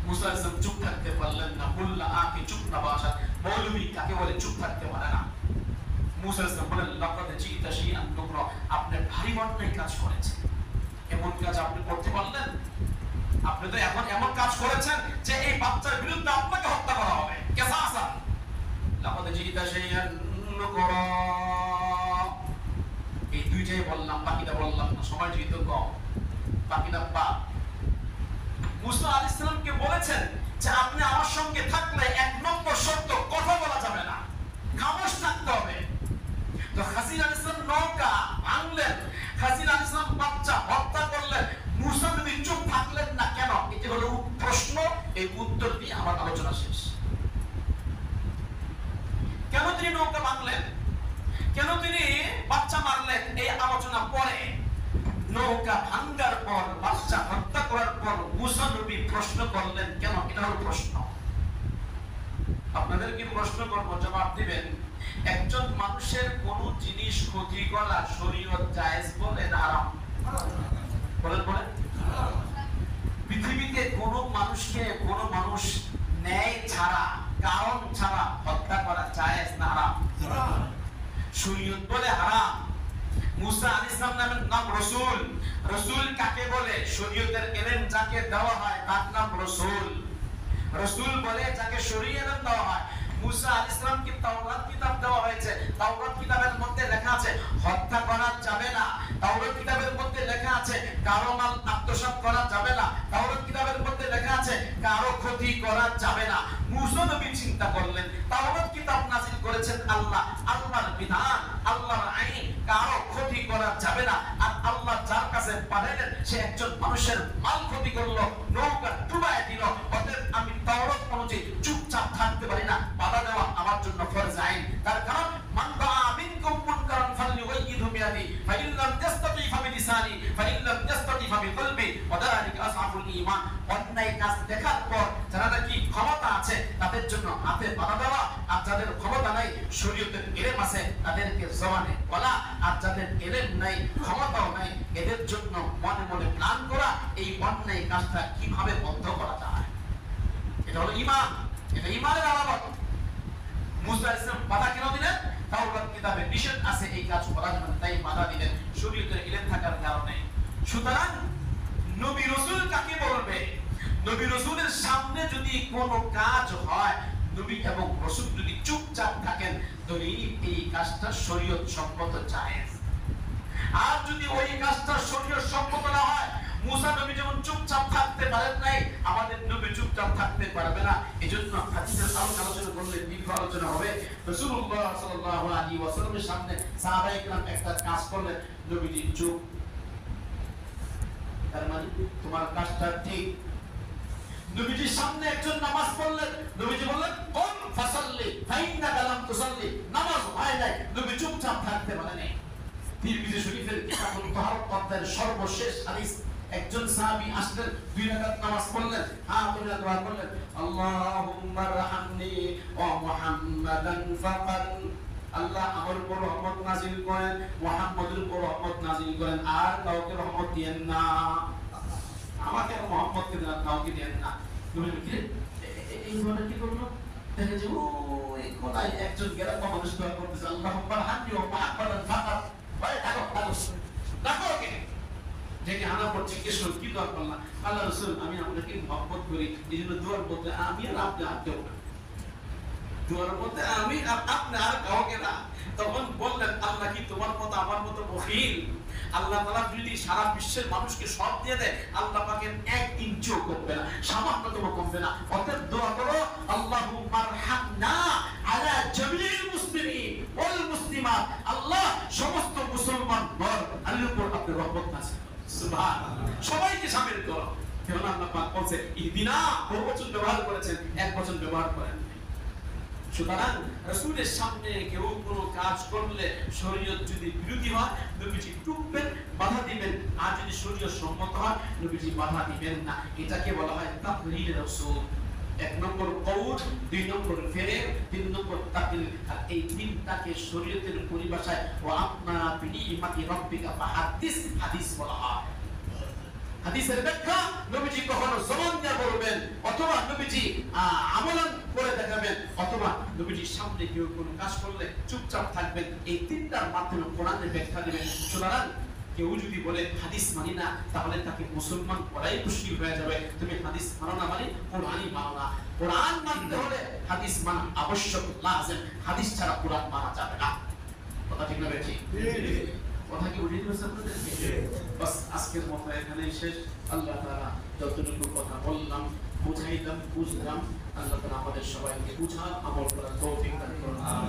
মুসা আলাইহিস সালাম চুপ থাকতে পারলেন না। বললা আকে চুপ না বাসা, মৌলভী কাকে বলে চুপ থাকতে পারে না। মুসা আলাইহিস সালাম বললেন, লাকাদ জিইতা শাইআন নুকরা, আপনি ভারী অন্যায় কাজ করেছেন। এমন কাজ আপনি করতে পারলেন? আপনি তো এখন এমন কাজ করেছেন যে এই বাচ্চার বিরুদ্ধে আপনাকে হত্যা করা হবে। কিসাসা, লাকাদ জিইতা শাইআন নুকরা। এই দুইটাই বললাম, বাকিটা বললাম না, সময় যেহেতু কম, বাকিটা বাদ। মুসা আলাইহিস সালামকে বলেছেন যে আপনি আমার সঙ্গে থাকলে 1 নম্বর শর্ত, কথা বলা যাবে না, খামোশ থাকতে হবে। তো খাজির আলাইহিস সালাম নৌকা ভাঙলেন, খাজির আলাইহিস সালাম বাচ্চা হত্যা করলেন। মুসা নবী চুপ থাকলেন না কেন? এটি হলো প্রশ্ন, এই উত্তর দিয়ে আমার আলোচনা শেষ। কেন তিনি নৌকা ভাঙলেন, কেন তিনি বাচ্চা মারলেন, এই আলোচনা পরে। নৌকা ভাঙার পর, বাচ্চা হত্যা করার পর মুসা নবী প্রশ্ন করলেন কেন? এটা হলো প্রশ্ন। আপনাদেরকে প্রশ্ন করব, জবাব দিবেন। একজন মানুষের কোন জিনিস ক্ষতি করা শরীয়ত জায়েজ বলে না হারাম? বলেন বলেন। পৃথিবীতে কোন মানুষকে কোন মানুষ ন্যায় ছাড়া, কারণ ছাড়া হত্যা করা জায়েজ না হারাম? শরীয়ত বলে হারাম। মুসা আলাইহিস সালামের নাম রাসূল। রাসূল কাকে বলে? শরীয়তের ইলম যাকে দেওয়া হয় তার নাম রাসূল। রাসূল বলে যাকে শরীয়তের ইলম দেওয়া হয়। মুসা আলাইহিস সালামকে তাওরাত কিতাব দেওয়া হয়েছে। তাওরাত কিতাবের মধ্যে লেখা আছে হত্যা করা যাবে না। তাওরাত কিতাবের মধ্যে লেখা আছে কারো মাল আত্মসাৎ করা যাবে না। তাওরাত কিতাবের মধ্যে লেখা আছে কারো ক্ষতি করা যাবে না। মুসা নবী চিন্তা করলেন, তাওরাত কিতাব নাযিল করেছেন আল্লাহ, আল্লাহর বিধান, আল্লাহর আইন, কারো ক্ষতি করা যাবে না। আর আল্লাহ যার কাছে পাঠালেন সে একজন মানুষের মাল ক্ষতি করলো, নৌকা ডুবায় দিল। অতএব আমি তাওরাত অনুযায়ী চুপচাপ থাকতে পারি না, বাধা দেওয়া আমার জন্য ফরজ আইন। তার কারণ মান বাআ মিনকুম মুনকারান জন্য হাতে বাধা দেওয়া, আর যাদের ক্ষমতা নাই শরীয়তের ইলম আছে তাদেরকে জবানে বলা, আর যাদের ইলম নাই ক্ষমতাও নাই এদের জন্য মনে মনে প্ল্যান করা এই অন্যায় কাজটা কিভাবে বন্ধ করা যায়। এটা হলো ঈমান, এটা ঈমানের আলামত। মুসা আলাইহিস সালাম বাধা কেন দিলেন? তাওরাত কিতাবে নিষেধ আছে এই কাজ করার জন্য, তাই বাধা দিলেন শরীয়তের ইলম থাকার কারণে। সুতরাং নবী রাসূল কাকে বলবে? নবী রাসূলের সামনে যদি কোনো কাজ হয়, নবী এবং রাসূল যদি চুপচাপ থাকেন, তাহলে এই কাজটা শরীয়ত সম্মত জায়েজ। আর যদি ওই কাজটা শরীয়ত সম্মত না হয়, মুসা নবী যেমন চুপচাপ থাকতে পারেন নাই, আমাদের নবী চুপচাপ থাকতে পারবে না। এজন্য হাদিসের আলোচনা করলে দীর্ঘ আলোচনা হবে। রাসূলুল্লাহ সাল্লাল্লাহু আলাইহি ওয়াসাল্লামের সামনে সাহাবায়ে কেরাম একটা কাজ করলেন, নবীজি চুপ। তার মানে তোমার কাজটা ঠিক। নবীজির সামনে একজন নামাজ পড়লেন, নবীজি বললেন কোন ফাসাল্লি ফাইন্নাকা লাম তুসাল্লি, নামাজ হয় নাই, নবী চুপচাপ থাকতে পারেন। তিরমিজি শরীফের কিতাবুল তাহারত অধ্যায়ের সর্বশেষ হাদিস, একজন সাহাবী আসলেন, 2 রাকাত নামাজ পড়লেন, হাত তুলে দোয়া করলেন, আল্লাহুম্মা রহমনি ওয়া মুহাম্মাদান ফাকাল, আল্লাহ আমার উপর রহমত নাযিল করেন, মুহাম্মাদের উপর রহমত নাযিল করেন, আর কাউকে রহমত দিয়েন না, আমাকে আর মুহাম্মদকে দেন, কাউকে দেন না। তুমি কি এই ধরনের কি করলো? দেখে যে ওই কোথায় একজন গেরাম মানুষ দোয়া করতেছে, আল্লাহুম্মা রহমনি ওয়া মুহাম্মাদান ফাকাল, ভাই ডাকো ডাকো ডাকো কে দেখে হানা পড়ছে, জিজ্ঞেস করল কি দোয়া করলাম? আল্লাহ রাসূল আমি আপনাকে মহব্বত করি, এই জন্য দোয়ার মধ্যে আমি আর আপনি আর কেউ না, দোয়ার মধ্যে আমি আর আপনি আর কাউকে না। তখন বললেন আল্লাহ কি তোমার মতো আমার মতো বখিল? আল্লাহ তাআলা যদি সারা বিশ্বের মানুষকে সব দিয়ে দেয়, আল্লাহ পাকের 1 ইঞ্চিও কমবে না, সামান্যতম কমবে না। অতএব দোয়া করো আল্লাহুম্মা রহমনা আলা জামিল মুসলিমিন ওয়াল মুসলিমাত, আল্লাহ সমস্ত মুসলমান নর আল্লাহর উপর আপনি রহমত নাযিল করুন। সুবহানাল্লাহ, সবাইকে শামিল করো। কেন আল্লাহ পাক বলছে ইহদিনা, বহুবচন ব্যবহার করেছেন, একবচন ব্যবহার করেন। সুতরাং রাসূলের সামনে কেউ কোনো কাজ করলে শরীয়ত যদি বিরোধী হয়, নবীজি টুকবেন, বাধা দিবেন, আর যদি শরীয়ত সম্মত হয় নবীজি বাধা দিবেন না। এটাকে বলা হয় তাকরীর রাসূল। 1 নম্বর কওল, 2 নম্বর ফেরে, 3 নম্বর তাকরীর। আর এই তিনটাকে শরীয়তের পরিভাষায় ওয়া আপনা বিনিমাতি রাব্বিকা ফাহাদিস, হাদিস বলা হয়। হাদিসের ব্যাখ্যা নবীজি কখনো জবান দিয়ে বলবেন, অথবা নবীজি আমলন করে দেখাবেন, অথবা নবীজির সামনে কেউ কোনো কাজ করলে চুপচাপ থাকবেন। এই তিনটার মাধ্যমে কোরআনের ব্যাখ্যা দিবেন। সুতরাং কেউ যদি বলে হাদিস মানি না, তাহলে তাকে মুসলমান পড়াই মুশকিল হয়ে যাবে। তুমি হাদিস মানো না মানে কোরআনই মানো না। কোরআন মানতে হলে হাদিস মানা আবশ্যক, লাজিম। হাদিস ছাড়া কোরআন মানা যাবে না। কথা ঠিক না বেঠিক? কথা কি বুঝিয়ে দিয়েছেন আপনাদেরকে? বাস আজকের মতো এখানেই শেষ। আল্লাহ তাআলা যতটুকু কথা বললাম, বুঝাইলাম, বুঝলাম, আল্লাহ তাআলা আমাদের সবাইকে বুঝা আমল করার তৌফিক দান করুন। আমিন।